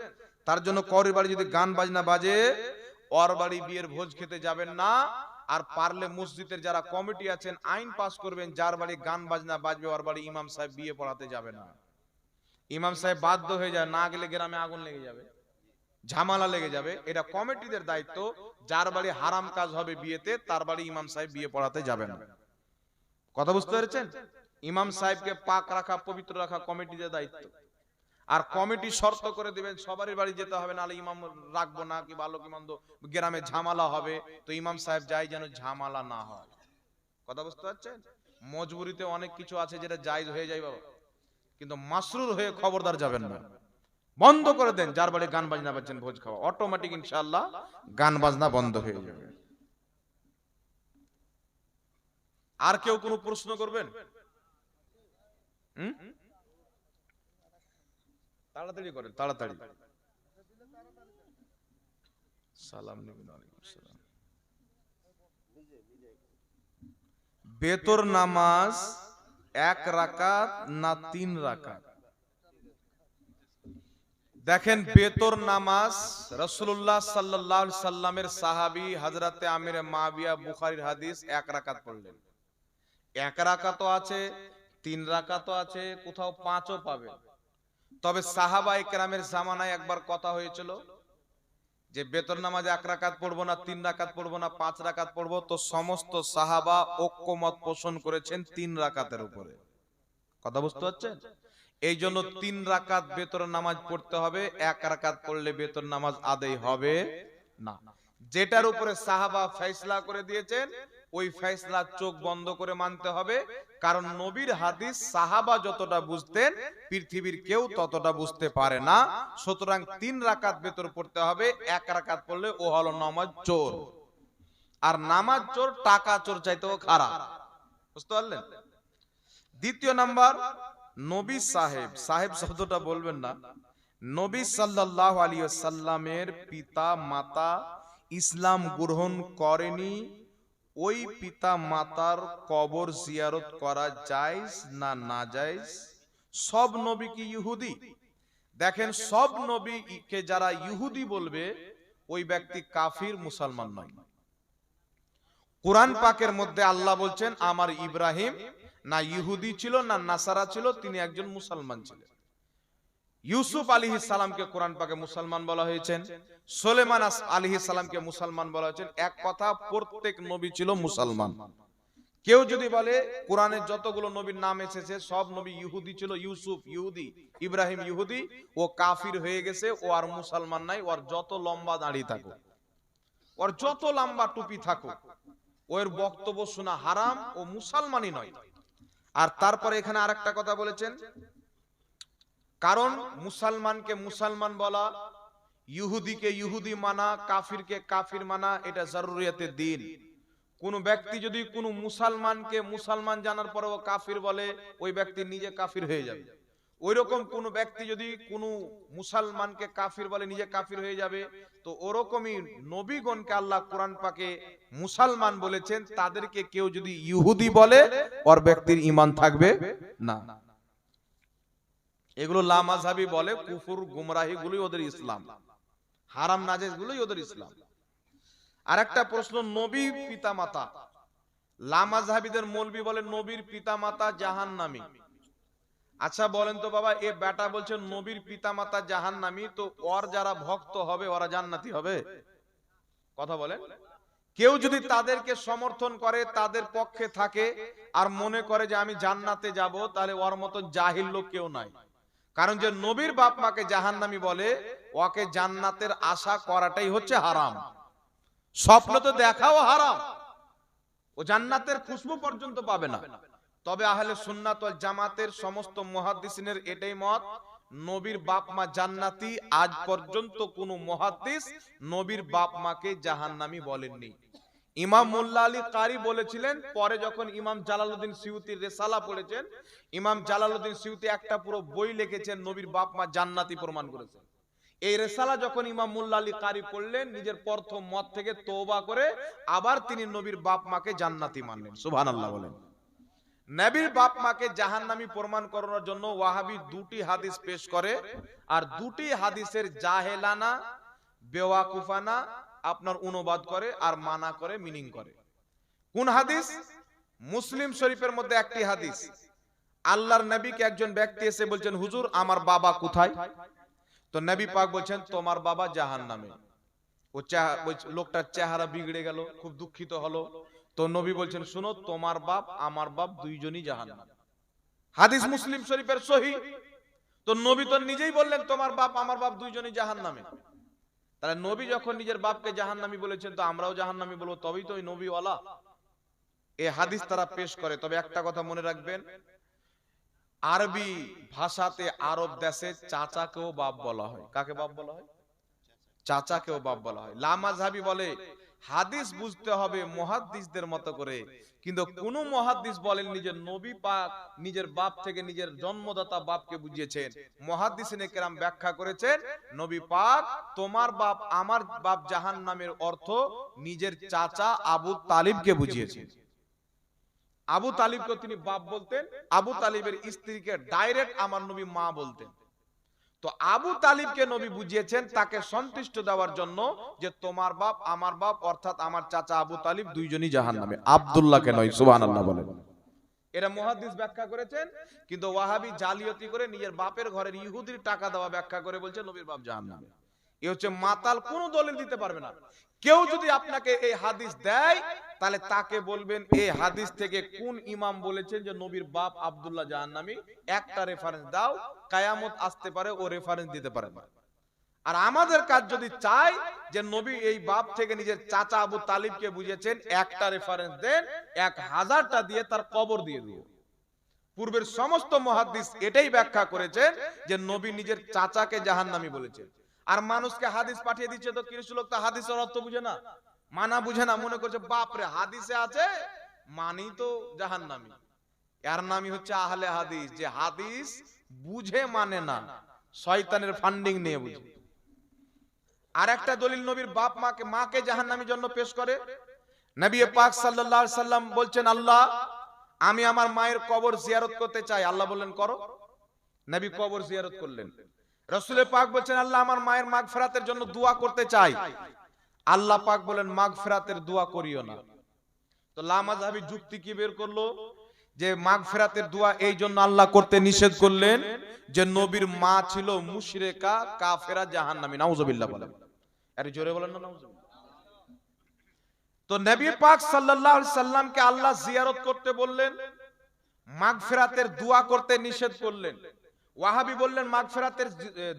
তার জন্য কৌরির বাড়ি যদি গান বাজনা বাজে ওর বাড়ি বিয়ের ভোজ খেতে যাবেন না। আর পারলে মসজিদের যারা কমিটি আছেন আইন পাস করবেন, যার বাড়ি গান বাজনা বাজবে ওর বাড়ি ইমাম সাহেব বিয়ে পড়াতে যাবে না। ইমাম সাহেব বাধ্য হয়ে যায়, না গেলে গ্রামে আগুন লেগে যাবে, ঝামেলা লেগে যাবে। এটা কমিটিদের দায়িত্ব, যার বাড়ি হারাম কাজ হবে বিয়েতে তার বাড়ি ইমাম সাহেব বিয়ে পড়াতে যাবে না। কথা বুঝতে পেরেছেন? ইমাম সাহেবকে পাক রাখা, পবিত্র রাখা কমিটিদের দায়িত্ব। আর কমিটি শর্ত করে দিবেন সবারই বাড়ি যেতে হবে, নাহলে ইমাম রাখবো না, কি ভালো কি মন্দ গ্রামে ঝামেলা হবে, তো ইমাম সাহেব যাই যেন ঝামেলা না হয়। কথা বুঝতে পারছেন? মজবুরিতে অনেক কিছু আছে যেটা জায়েজ হয়ে যায় বাবা, কিন্তু মাসরুর হয়ে খবরদার যাবেন না। বন্ধ করে দেন, যার বাড়ি গান বাজনা বাজছেন ভোজ খাওয়া, অটোমেটিক ইনশাআল্লাহ গান বাজনা বন্ধ হয়ে যাবে। আর কেউ কোনো প্রশ্ন করবেন? তাড়াতাড়ি করেন, তাড়াতাড়ি। সালাম নেবেন। ওয়ালাইকুম সালাম। বেতর নামাজ 1 রাকাত না 3 রাকাত? দেখেন, বেতর নামাজ রাসূলুল্লাহ সাল্লাল্লাহু আলাইহি সাল্লামের সাহাবী হযরতে আমির মুআবিয়া বুখারীর হাদিস 1 রাকাত পড়লেন। 1 রাকাতও আছে, 3 রাকাতও আছে, কোথাও 5ও পাবে। তবে সাহাবায়ে কেরামের জামানায় একবার কথা হয়েছিল যে বেতর নামাজ 1 রাকাত পড়বো না, 3 রাকাত পড়বো না, 5 রাকাত পড়বো, তো সমস্ত সাহাবা ঐক্যমত পোষণ করেছেন 3 রাকাতের উপরে। কথা বুঝতে পারছেন? এই জন্য 3 রাকাত বেতর নামাজ পড়তে হবে, 1 রাকাত পড়লে বেতর নামাজ আদায় হবে না। যেটার উপরে সাহাবা ফয়সালা করে দিয়েছেন ওই ফয়সালা চোখ বন্ধ করে মানতে হবে, কারণ নবীর হাদিস সাহাবা যতটা বুঝতেন পৃথিবীর কেউ ততটা বুঝতে পারে না। সুতরাং 3 রাকাত বেতর পড়তে হবে, 1 রাকাত পড়লে ও হলো নামাজ চোর। আর নামাজ চোর টাকা চোর চাইতেও খারাপ। বুঝতে পারলেন? দ্বিতীয় নাম্বার, নবী সাহেব, সাহেব শব্দটা বলবেন না। নবী সাল্লাল্লাহু আলাইহি ওয়াসাল্লামের পিতা মাতা ইসলাম গ্রহণ করেনি, ওই পিতা মাতার কবর জিয়ারত করা জায়েজ না নাজায়েজ? সব নবী কি ইহুদি? দেখেন, সব নবীকে যারা ইহুদি বলবে ওই ব্যক্তি কাফির, মুসলমান নয়। কোরআন পাকের মধ্যে আল্লাহ বলছেন আমার ইব্রাহিম না ইহুদি ছিল না নাসারা ছিল, তিনি একজন মুসলমান ছিলেন। ইউসুফ আলাইহিস সালামকে কোরআন পাকে মুসলমান বলা হয়েছে, সুলেমান আলাইহিস সালামকে মুসলমান বলা হয়েছে। এক কথা, প্রত্যেক নবী ছিল মুসলমান। কেউ যদি বলে কোরআনের যতগুলো নবীর নাম এসেছে সব নবী ইহুদি ছিল, ইউসুফ ইহুদি, ইব্রাহিম ইহুদি, ও কাফির হয়ে গেছে, ও আর মুসলমান নাই, ওর যত লম্বা দাড়ি থাকুক, ওর যত লম্বা টুপি থাকুক, ওর বক্তব্য শোনা হারাম, ও মুসলমানই নয়। আর তারপরে এখানে আরেকটা কথা বলেছেন, কারণ মুসলমানকে মুসলমান বলা, ইহুদিকে ইহুদি মানা, কাফিরকে কাফির মানা, এটা জরুরিয়াতের দিন। কোন ব্যক্তি যদি কোন মুসলমানকে মুসলমান জানার পরেও কাফির বলে, ওই ব্যক্তি নিজে কাফির হয়ে যাবে। ওইরকম কোন ব্যক্তি যদি কোন মুসলমানকে কাফির বলে, নিজে কাফির হয়ে যাবে। তো ওরকমই নবীগণকে আল্লাহ কোরআন পাকে মুসলমান বলেছেন, তাদেরকে কেউ যদি ইহুদি বলে ওর ব্যক্তির ঈমান থাকবে না। এগুলো লামাযহাবী বলে, কুফর গুমরাহি গুলোই ওদের ইসলাম, হারাম নাজেজ গুলোই ওদের ইসলাম। আরেকটা প্রশ্ন, নবী পিতা মাতা, লামাযহাবীদের মৌলবী বলে নবীর পিতা মাতা জাহান্নামী। আচ্ছা বলেন তো বাবা, এ বেটা বলছে নবীর পিতা মাতা জাহান্নামী, তো ওর যারা ভক্ত হবে ওরা জান্নাতি হবে? কথা বলেন। কেউ যদি তাদেরকে সমর্থন করে, তাদের পক্ষে থাকে, আর মনে করে যে আমি জান্নাতে যাব, তাহলে ওর মতন জাহিল লোক কেউ নাই। কারণ যে নবীর বাপ মাকে জাহান্নামী বলে, ওকে জান্নাতের আশা করাটাই হচ্ছে হারাম। স্বপ্ন তো দেখাও হারাম, ও জান্নাতের খুশবু পর্যন্ত পাবে না। তবে আহলে সুন্নাত ওয়াল জামাতের সমস্ত মুহাদ্দিসিনের এটাই মত, নবীর বাপ মা জান্নাতি। আজ পর্যন্ত কোন মুহাদ্দিস নবীর বাপ মাকে জাহান্নামী বলেননি। ইমাম মোল্লা আলী কারি বলেছিলেন, পরে যখন ইমাম জালালউদ্দিন সিউতির রিসালা পড়েছেন, ইমাম জালালউদ্দিন সিউতি একটা পুরো বই লিখেছেন, নবীর বাপ মা জান্নাতি প্রমাণ করেছেন। এই রিসালা যখন ইমাম মোল্লা আলী কারি পড়লেন, নিজের প্রথম মত থেকে তওবা করে আবার তিনি নবীর বাপ মাকে জান্নাতি মানলেন। সুবহানাল্লাহ বলেন। নবীর বাপ মাকে জাহান্নামী প্রমাণ করার জন্য ওয়াহাবি দুটি হাদিস পেশ করে, আর দুটি হাদিসের জাহেলানা বেওয়াকুফানা আপনার অনুবাদ করে আর মানা করে, মিনিং করে। কোন হাদিস? মুসলিম শরীফের মধ্যে একটি হাদিস, আল্লাহর নবীকে একজন ব্যক্তি এসে বলছেন, হুজুর আমার বাবা কোথায়? তো নবী পাক বলছেন, তোমার বাবা জাহান্নামে। ও লোকটার চেহারা বিগড়ে গেল, খুব দুঃখিত হলো। তো নবী বলছেন, শুনো, তোমার বাপ আমার বাপ দুইজনই জাহান্নামে। হাদিস মুসলিম শরীফের সহিহ। তো নবী তো নিজেই বললেন তোমার বাপ আমার বাপ দুইজনই জাহান্নামে। তাহলে নবী যখন নিজের বাপকে জাহান্নামী বলেছেন, তো আমরাও জাহান্নামী বলবো, তবেই তো ওই নবীওয়ালা। এই হাদিস তারা পেশ করে। তবে একটা কথা মনে রাখবেন, আরবি ভাষাতে আরব দেশে চাচাকেও বাপ বলা হয়। কাকে বাপ বলা হয়? চাচাকেও বাপ বলা হয়। লামাযহাবী বলে হাদিস বুঝতে হবে মুহাদ্দিসদের মতো করে, কিন্তু কোন মুহাদ্দিস বলেন নিজের নবী পাক নিজের বাপ থেকে নিজের জন্মদাতা বাপকে বুঝিয়েছেন। মুহাদ্দিসিনে কেরাম ব্যাখ্যা করেছেন, নবী পাক তোমার বাপ আমার বাপ জাহান্নামের অর্থ নিজের চাচা আবু তালিবকে বুঝিয়েছেন। আবু তালিবকে তিনি বাপ বলতেন, আবু তালিবের স্ত্রীকে ডাইরেক্ট আমার নবী মা বলতেন। তো আবু তালিবকে নবী বুঝিয়েছেন তাকে সন্তুষ্ট দেওয়ার জন্য, যে তোমার বাপ আমার বাপ অর্থাৎ আমার চাচা আবু তালিব দুইজনই জাহান্নামে, আব্দুল্লাহকে নয়। সুবহানাল্লাহ বলেন। এরা মুহাদ্দিস ব্যাখ্যা করেছেন, কিন্তু ওয়াহাবি জালিয়াতি করে নিজের বাপের ঘরের ইহুদির টাকা দেওয়া ব্যাখ্যা করে বলছে নবীর বাপ জাহান্নামে। এ হচ্ছে মাতাল, কোনো দলিল দিতে পারবে না। কেউ যদি আপনাকে এই হাদিস দেয়, তাহলে তাকে বলবেন এই হাদিস থেকে কোন ইমাম বলেছেন যে নবীর বাপ আব্দুল্লাহ জাহান্নামী, একটা রেফারেন্স দাও, কিয়ামত আসতে পারে ও রেফারেন্স দিতে পারে না। আর আমাদের কাজ যদি চাই যে নবী এই বাপ থেকে নিজের চাচা আবু তালিবকে বুঝিয়েছেন, একটা রেফারেন্স দেন, 1000টা দিয়ে তার কবর দিয়ে দিও। পূর্বের সমস্ত মুহাদ্দিস এটাই ব্যাখ্যা করেছেন যে নবী নিজের চাচাকে জাহান্নামী বলেছেন। আর মানুষকে হাদিস পাঠিয়ে দিচ্ছে, তো কিছু লোক তো হাদিসের অর্থ বুঝে না, মানা বুঝে না, মনে করছে বাপ রে হাদিসে আছে মানি তো জাহান্নামী। এর নামই হচ্ছে আহলে হাদিস, যে হাদিস বুঝে মানে না, শয়তানের ফান্ডিং নিয়ে বুঝে। আর একটা দলিল নবীর বাপ মাকে জাহান্নামীর জন্য পেশ করে। নবী পাক সাল্লাল্লাহু আলাইহি সাল্লাম বলছেন, আল্লাহ আমি আমার মায়ের কবর জিয়ারত করতে চাই। আল্লাহ বললেন করো। নবী কবর জিয়ারত করলেন। রাসূল পাক বলছেন, আল্লাহ আমার মায়ের মাগফিরাতের জন্য দোয়া করতে চাই। আল্লাহ পাক বলেন মাগফিরাতের দোয়া করিও না। তো লামাযহাবী যুক্তি কি বের করলো, যে মাগফিরাতের দোয়া এই জন্য আল্লাহ করতে নিষেধ করলেন যে নবীর মা ছিল মুশরিকা কাফেরা জাহান্নামী। নাউজুবিল্লাহ বলেন। আরে জোরে বলেন না নাউজুবিল্লাহ। তো নবী পাক সাল্লাল্লাহু আলাইহি সাল্লামকে আল্লাহ জিয়ারত করতে বললেন, মাগফিরাতের দোয়া করতে নিষেধ করলেন। ওয়াহাবি বললেন মাগফিরাতের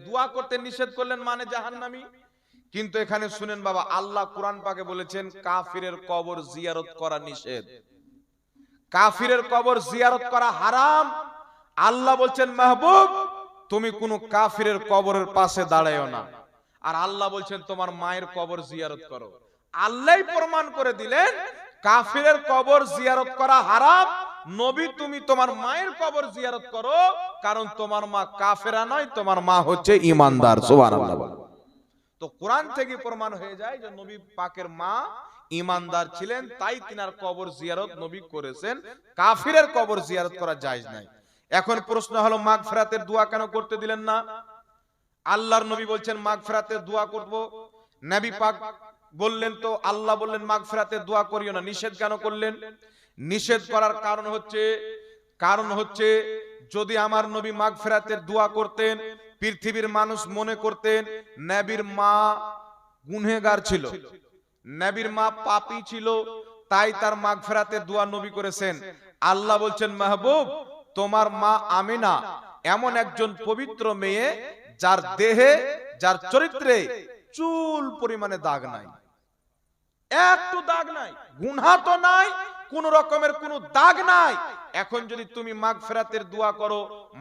দোয়া করতে নিষেধ করলেন মানে জাহান্নামী। কিন্তু এখানে শুনেন বাবা, আল্লাহ কোরআন পাকে বলেছেন কাফিরের কবর জিয়ারত করা নিষেধ, কাফিরের কবর জিয়ারত করা হারাম। আল্লাহ বলছেন মাহবুব তুমি কোন কাফিরের কবরের পাশে দাঁড়ায়ও না। আর আল্লাহ বলছেন তোমার মায়ের কবর জিয়ারত করো। আল্লাহই প্রমাণ করে দিলেন কাফিরের কবর জিয়ারত করা হারাম। নবী তুমি তোমার মায়ের কবর জিয়ারত করো, কারণ তোমার মা কাফেরা নয়, তোমার মা হচ্ছে ঈমানদার। সুবহানাল্লাহ। তো কোরআন থেকে প্রমাণ হয়ে যায় যে নবী পাকের মা ঈমানদার ছিলেন, তাই তিনার কবর জিয়ারত নবী করেছেন। কাফিরের কবর জিয়ারত করা জায়েজ নাই। এখন প্রশ্ন হলো মাগফিরাতের দোয়া কেন করতে দিলেন না? আল্লাহর নবী বলছেন মাগফিরাতের দোয়া করব, নবী পাক বললেন, তো আল্লাহ বললেন মাগফিরাতের দোয়া করিও না, নিষেধ কেন করলেন? নিষেধ করার কারণ হচ্ছে যদি আমার নবী মাগফিরাতের দোয়া করতেন, পৃথিবীর মানুষ মনে করতেন নবীর মা গুনহেগার ছিল, নবীর মা পাপী ছিল, তাই তার মাগফিরাতের দোয়া নবী করেছেন। আল্লাহ বলছেন মাহবুব তোমার মা আমিনা এমন একজন পবিত্র মেয়ে, যার দেহে যার চরিত্রে চুল পরিমাণে দাগ নাই, একটু দাগ নাই, গুনাহ তো নাই, কোন রকমের কোন দাগ নাই। এখন যদি তুমি মাগফিরাতের দোয়া করো,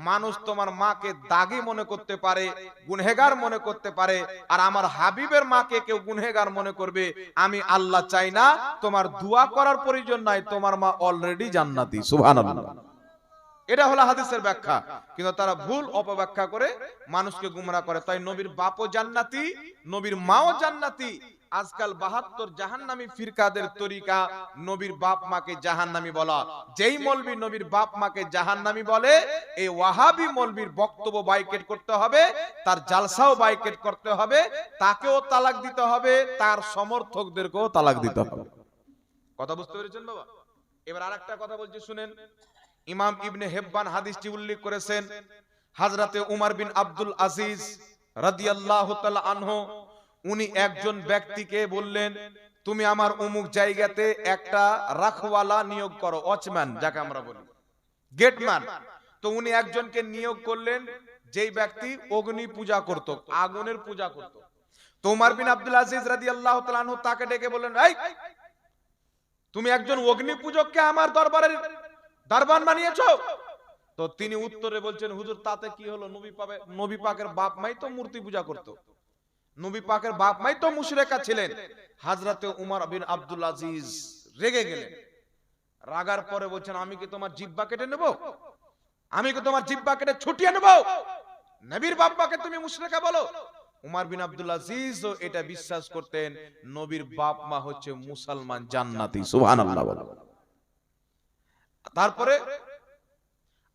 মানুষ তোমার মাকে দাগী মনে করতে পারে, গুনহেগার মনে করতে পারে, আর আমার হাবিবের মাকে কেউ গুনহেগার মনে করবে। আমি আল্লাহ চাই না, তোমার দোয়া করার প্রয়োজন নাই, তোমার মা অলরেডি জান্নাতি। সুবহানাল্লাহ। এটা হলো হাদিসের ব্যাখ্যা, কিন্তু তারা ভুল অপব্যাখ্যা করে মানুষকে গুমরা করে। তাই নবীর বাপও জান্নাতি, নবীর মাও জান্নাতি। আজকাল 72 জাহান্নামী ফিরকাদের তরিকা নবীর বাপ মাকে জাহান্নামী বলা। যেই মৌলবী নবীর বাপ মাকে জাহান্নামী বলে, এই ওয়াহাবি মৌলবীর বক্তব্য বাইকট করতে হবে, তার জালসাও বাইকট করতে হবে, তাকেও তালাক দিতে হবে, তার সমর্থকদেরকেও তালাক দিতে হবে। কথা বুঝতে পেরেছেন বাবা? এবার আরেকটা কথা বলছি শুনেন। ইমাম ইবনে হিব্বান হাদিসটি উল্লেখ করেছেন, হযরতে উমর বিন আব্দুল আজিজ রাদিয়াল্লাহু তাআলা আনহু উনি একজন ব্যক্তিকে বললেন, তুমি আমার অমুক জায়গাতে একটা রাখওয়ালা নিয়োগ করো, ওয়াচম্যান যাকে আমরা বলি, গেটম্যান। তো উনি একজনকে নিয়োগ করলেন যেই ব্যক্তি অগ্নি পূজা করত, আগুনের পূজা করত। তো উমর বিন আব্দুল আজিজ রাদিয়াল্লাহু তাআলা আনহু তাকে ডেকে বললেন, এই তুমি একজন অগ্নি পূজককে আমার দরবারের দরবার বানিয়েছো? তো তিনি উত্তরে বলছেন, হুজুর তাতে কি হলো, নবী পাকের বাপ মাই তো মূর্তি পূজা করত, নবী পাকের বাপ মাই তো মুশরিকা ছিলেন। হযরতে উমর বিন আব্দুল আজিজ রেগে গেলেন। রাগার পরে বলছেন, আমি কি তোমার জিহ্বা কেটে নেব? আমি কি তোমার জিহ্বা কেটে ছুটিয়ে নেব? নবীর বাপ মাকে তুমি মুশরিকা বলো? উমর বিন আব্দুল আজিজ এটা বিশ্বাস করতেন, নবীর বাপ মা হচ্ছে মুসলমান জান্নাতি। সুবহানাল্লাহ বলো। তারপরে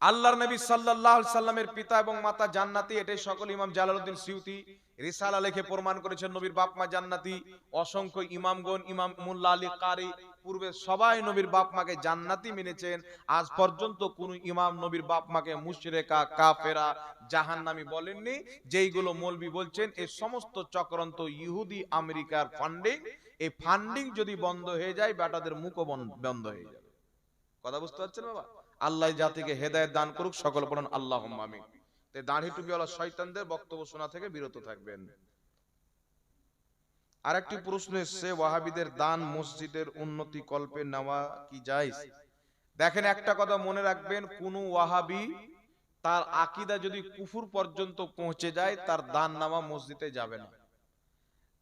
আল্লাহর নবী সাল্লাল্লাহু আলাইহি সাল্লামের পিতা এবং মাতা জান্নাতি, এটাই সকল ইমাম জালালউদ্দিন সিউতি রিসালা লিখে প্রমাণ করেছেন নবীর বাপ মা জান্নাতি। অসংখ্য ইমামগণ, ইমাম মুল্লা আলী কারি পূর্বে সবাই নবীর বাপ মাকে জান্নাতি মেনেছেন। আজ পর্যন্ত কোন ইমাম নবীর বাপ মাকে মুশরিকা, কাফেরা, জাহান্নামী বলেননি। যেইগুলো মৌলবি বলছেন এই সমস্ত চক্রান্ত ইহুদি আমেরিকার ফান্ডিং। এই ফান্ডিং যদি বন্ধ হয়ে যায়, বেটাদের মুখও বন্ধ হয়ে যাবে। কথা বুঝতে পারছেন বাবা? আল্লাহ জাতিকে হেদায়েত দান করুক, সকল পড়ুন আল্লাহুম্মা আমিন। তাই দাড়ি টুপিওয়ালা শয়তানদের বক্তব্য শোনা থেকে বিরত থাকবেন। আরেকটি প্রশ্ন এসেছে, ওয়াহাবিদের দান মসজিদের উন্নতি কল্পে নেওয়া কি জায়েজ? দেখেন, একটা কথা মনে রাখবেন, কোন ওয়াহাবি তার আকীদা যদি কুফর পর্যন্ত পৌঁছে যায়, তার দান নেওয়া মসজিদে যাবে না।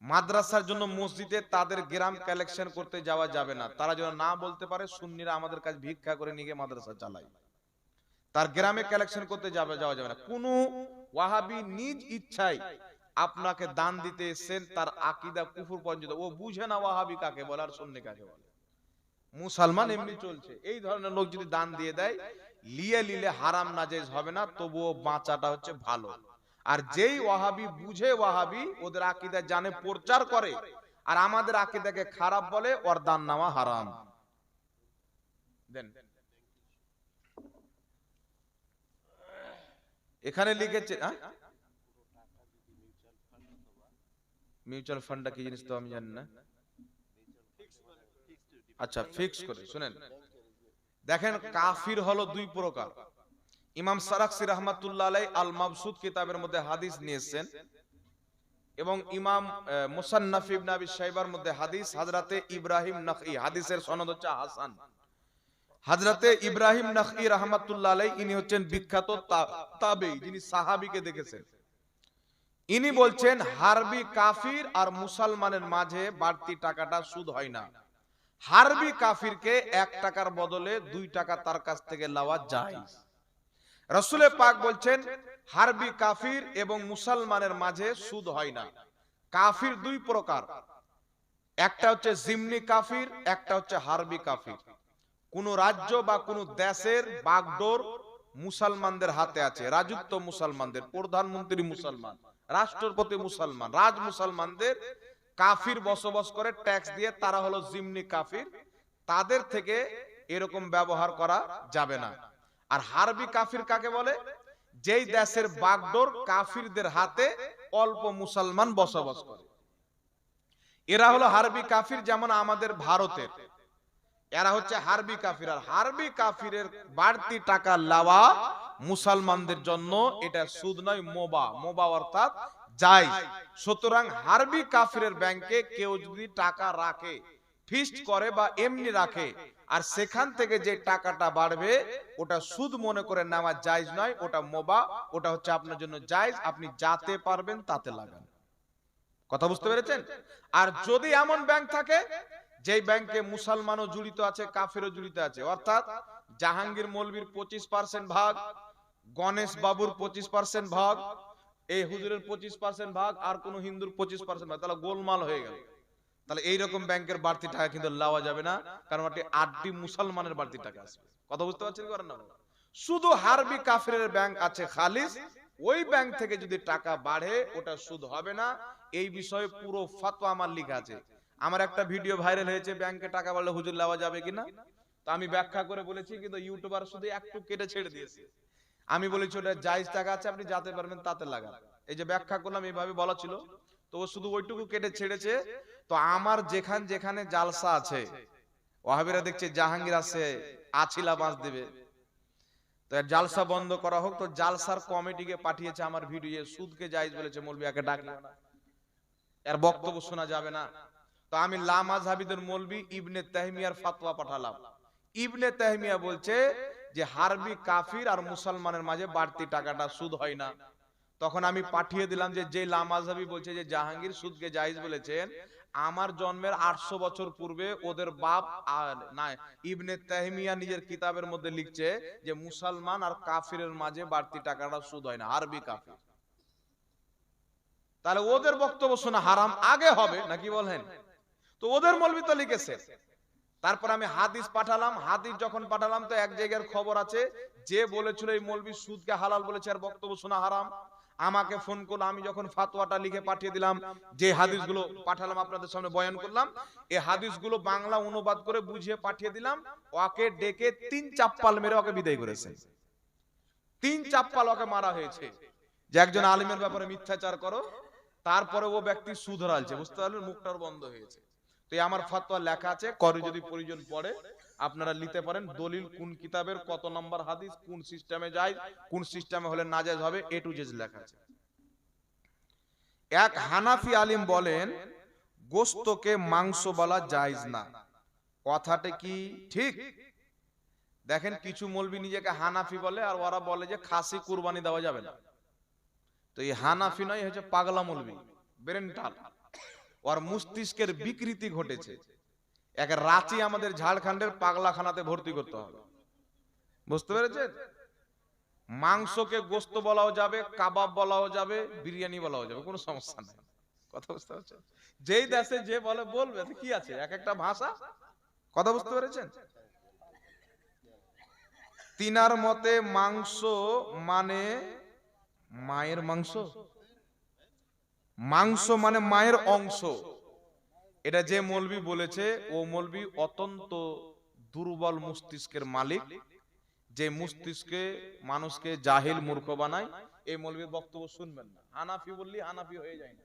মাদ্রাসার জন্য মসজিদে তাদের গ্রাম কালেকশন করতে যাওয়া যাবে না। তারা যেন না বলতে পারে সুন্নিরা আমাদের কাছে ভিক্ষা করে নিয়ে গিয়ে মাদ্রাসা চালায়, তার গ্রামে কালেকশন করতে যাওয়া যাবে না। কোন ওয়াহাবি নিজ ইচ্ছায় আপনাকে দান দিতে এসেছেন, তার আকীদা কুফর পর্যন্ত, ও বুঝে না ওয়াহাবি কাকে বলে আর সুন্নি কাকে বলে। মুসলমান এমনি চলছে। এই ধরনের লোক যদি দান দিয়ে দেয়, লিলে হারাম নাজেজ হবে না, তবুও বাঁচাটা হচ্ছে ভালো। আর যেই ওয়াহাবি বুঝে, ওয়াহাবি ওদের আকীদা জানে, প্রচার করে, আর আমাদের আকীদাকে খারাপ বলে, ওর দান নেওয়া হারাম। দেন এখানে লিখেছে, মিউচুয়াল ফান্ডটা কি জিনিস তো আমি জানি না। আচ্ছা, ফিক্স করে শুনেন। দেখেন, কাফির হলো দুই প্রকার। ইমাম সারাকসি রাহমাতুল্লাহ আলাইহি আল মাবসুত কিতাবের মধ্যে হাদিস নিয়েছেন, এবং ইমাম মুসান্নাফ ইবনে আবি শাইবার মধ্যে হাদিস, হযরতে ইব্রাহিম নাখঈ, হাদিসের সনদ হচ্ছে হাসান। হযরতে ইব্রাহিম নাখঈ রাহমাতুল্লাহ আলাইহি ইনি হচ্ছেন বিখ্যাত তাবেঈ, যিনি সাহাবীকে দেখেছেন। ইনি বলছেন, হারবি কাফির আর মুসলমানের মাঝে বাড়তি টাকাটা সুদ হয় না। হারবি কাফিরকে 1 টাকার বদলে 2 টাকা তার কাছ থেকে লওয়া জায়েজ। রাসূল পাক বলছেন, হারবি কাফির এবং মুসলমানের মাঝে সুদ হয় না। কাফির দুই প্রকার, একটা হচ্ছে জিমনি কাফির, একটা হচ্ছে হারবি কাফির। কোন রাজ্য বা কোন দেশের বাগডোর মুসলমানদের হাতে আছে, রাজত্ব মুসলমানদের, প্রধানমন্ত্রী মুসলমান, রাষ্ট্রপতি মুসলমান, রাজ মুসলমানদের, কাফির বসবাস করে ট্যাক্স দিয়ে, তারা হলো জিমনি কাফির। তাদের থেকে এরকম ব্যবহার করা যাবে না। আর হারবি কাফির কাকে বলে? যেই দেশের বাগডোর কাফিরদের হাতে অল্প মুসলমান বসবাস করে, এরা হলো হারবি কাফির। যেমন আমাদের ভারতের, এরা হচ্ছে হারবি কাফির। আর হারবি কাফিরের বাড়তি টাকা লাওয়া মুসলমানদের জন্য এটা সুদ নয়, মোবা অর্থাৎ জায়েজ। সুতরাং হারবি কাফিরের ব্যাংকে কেউ যদি টাকা রাখে, ফিক্সড করে বা এমনি রাখে, আর সেখান থেকে যে টাকাটা বাড়বে ওটা সুদ মনে করে নেওয়া জায়েজ নয়, ওটা মোবা, ওটা হচ্ছে আপনার জন্য জায়েজ। আপনি যাতে পারবেন তাতে লাগান। কথা বুঝতে পেরেছেন? আর যদি এমন ব্যাংক থাকে যেই ব্যাংকে মুসলমানও জড়িত আছে, কাফিরও জড়িত আছে, অর্থাৎ জাহাঙ্গীর মৌলবীর 25% ভাগ, গণেশ বাবুর 25% ভাগ, এই হুজুরের 25% ভাগ, আর কোন হিন্দুর 25% ভাগ, তাহলে গোলমাল হয়ে গেল। তাহলে এইরকম ব্যাংকের বাড়তি টাকা কিন্তু লাওয়া যাবে না, কারণ এটি আড্ডি মুসলমানের বাড়তি টাকা আসবে। কথা বুঝতে পারছেন করেন না? শুধু হারবি কাফিরের ব্যাংক আছে খালিস, ওই ব্যাংক থেকে যদি টাকা বাড়ে ওটা সুদ হবে না। এই বিষয়ে পুরো ফতোয়া আমার লেখা আছে। আমার একটা ভিডিও ভাইরাল হয়েছে, ব্যাংকে টাকা বাড়লে হুজুর লাওয়া যাবে কিনা। তো আমি ব্যাখ্যা করে বলেছি, কিন্তু ইউটিউবার শুধু একটু কেটে ছেড়ে দিয়েছে। আমি বলেছি ওটা জায়েজ টাকা আছে, আপনি যাতে পারবেন তাতে লাগান। এই যে ব্যাখ্যা করলাম এইভাবে বলা ছিল, তো ও শুধু ওইটুকু কেটে ছেড়েছে। তো আমার যেখানে জালসা আছে, ওয়াহাবিরা দেখছে জাহাঙ্গীর আছে, আছিলা বাঁশ দিবে। তো এর জালসা বন্ধ করা হোক। তো জালসার কমিটিকে পাঠিয়েছে আমার ভিডিও, সুদকে জায়েজ বলেছে, মৌলবি একে ডাকিও না, এর বক্তব্য শোনা যাবে না। তো আমি লা মাযহাবিদের মৌলবি ইবনে তাইমিয়ার ফতোয়া পাঠালাম। ইবনে তাইমিয়া বলছে যে হারবি কাফির আর মুসলমানের মাঝে বাড়তি টাকাটা সুদ হয় না। তখন আমি পাঠিয়ে দিলাম যে লা মাযহাবি বলছে যে জাহাঙ্গীর সুদকে জায়েজ বলেছেন, আমার জন্মের 800 বছর পূর্বে ওদের বাপ না, ইবনে তাইমিয়া নিজের কিতাবের মধ্যে লিখছে যে মুসলমান আর কাফিরের মাঝে বাড়তি টাকাটা সুদ হয় না, হারবি কাফির। তাহলে ওদের বক্তব্য শোনা হারাম আগে হবে নাকি বলেন? তো ওদের মৌলবি তো লিখেছে। তারপর আমি হাদিস পাঠালাম। হাদিস যখন পাঠালাম তো এক জায়গার খবর আছে, যে বলেছিল এই মৌলবি সুদকে হালাল বলেছে আর বক্তব্য শোনা হারাম, আমাকে ফোন করলো। আমি যখন ফাতোয়াটা লিখে পাঠিয়ে দিলাম, যে হাদিসগুলো পাঠালাম আপনাদের সামনে বয়ান করলাম, এই হাদিসগুলো বাংলা অনুবাদ করে বুঝিয়ে পাঠিয়ে দিলাম। ওকে ডেকে 3 চাপ্পাল মেরে ওকে বিদায় করেছে। 3 চাপ্পাল ওকে মারা হয়েছে যে একজন আলিমের ব্যাপারে মিথ্যাচার করো। তারপরে ও ব্যক্তি সুদ হারালছে, বুঝতে পারলেন, মুখটার বন্ধ হয়েছে। তো আমার ফাতোয়া লেখা আছে, করে যদি প্রয়োজন পড়ে আপনারা নিতে পারেন। দলিল কোন কিতাবের কত নম্বর হাদিস, কোন সিস্টেমে যায়, কোন সিস্টেমে হলে নাজায়েজ হবে, এ টু জেড লেখা আছে। এক হানাফি আলিম বলেন গোশতকে মাংস বলা জায়েজ না, কথাটা কি ঠিক? দেখেন কিছু মৌলবি নিজেকে হানাফি বলে আর ওরা বলে যে খাসি কুরবানি দেওয়া যাবে না। তো এই হানাফি নয়, হচ্ছে পাগলা মৌলবি, ব্রেনটাল। ওর মস্তিষ্কের বিকৃতি ঘটেছে। এক রাঁচি আমাদের ঝাড়খণ্ডের পাগলাখানাতে ভর্তি করতে হবে, বুঝতে পেরেছেন? মাংসকে গোশত বলাও যাবে, কাবাব বলাও যাবে, বিরিয়ানি বলাও যাবে, কোনো সমস্যা নাই। কথা বুঝতে পারছেন? যেই দেশে যে বলে বলবে, কি আছে, এক একটা ভাষা। কথা বুঝতে পেরেছেন? তিনার মতে মাংস মানে মায়ের মাংস, মাংস মানে মায়ের অংশ। এটা যে মৌলবি বলেছে ও মৌলবি অত্যন্ত দুর্বল মস্তিষ্কের মালিক, যে মস্তিষ্কে মানুষকে জাহিল মূর্খ বানায়। এই মৌলবির বক্তব্য শুনবেন না। হানাফি বললি হানাফি হয়ে যায় না।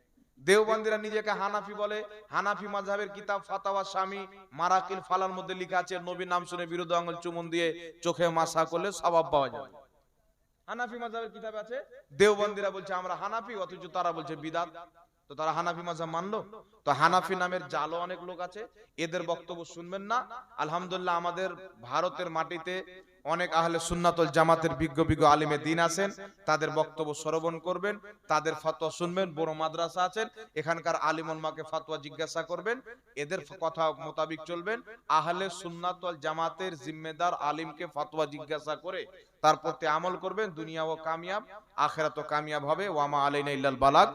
দেওবন্দিরা নিজেকে হানাফি বলে। হানাফি মাযহাবের কিতাব ফাতাওয়া শামী মারাকিল ফালার মধ্যে লেখা আছে নবীর নাম শুনে বিরোধী আঙ্গুল চুমুন দিয়ে চোখে মাসা করলে সওয়াব পাওয়া যায়। হানাফি মাযহাবের কিতাব আছে। দেওবন্দিরা বলছে আমরা হানাফি, অথচ তারা বলছে বিদআত। তো তারা হানাফি মাযহাব মানলো? তো হানাফি নামের জালো অনেক লোক আছে, এদের বক্তব্য শুনবেন না। আলহামদুলিল্লাহ আমাদের ভারতের মাটিতে অনেক আহলে সুন্নাত ওয়াল জামাতের বিজ্ঞ বিজ্ঞ আলিমে দ্বীন আছেন, তাদের বক্তব্য শ্রবণ করবেন, তাদের ফতোয়া শুনবেন। বড় মাদ্রাসা আছেন, এখানকার আলিম উলামাকে ফতোয়া জিজ্ঞাসা করবেন, এদের কথা মোতাবিক চলবেন। আহলে সুন্নাত ওয়াল জামাতের জিম্মেদার আলিমকে ফতোয়া জিজ্ঞাসা করে তার প্রতি আমল করবেন। দুনিয়াও কামিয়াব, আখিরাতও কামিয়াব হবে। ওয়া মা আলাইনা ইল্লাল বালাগ।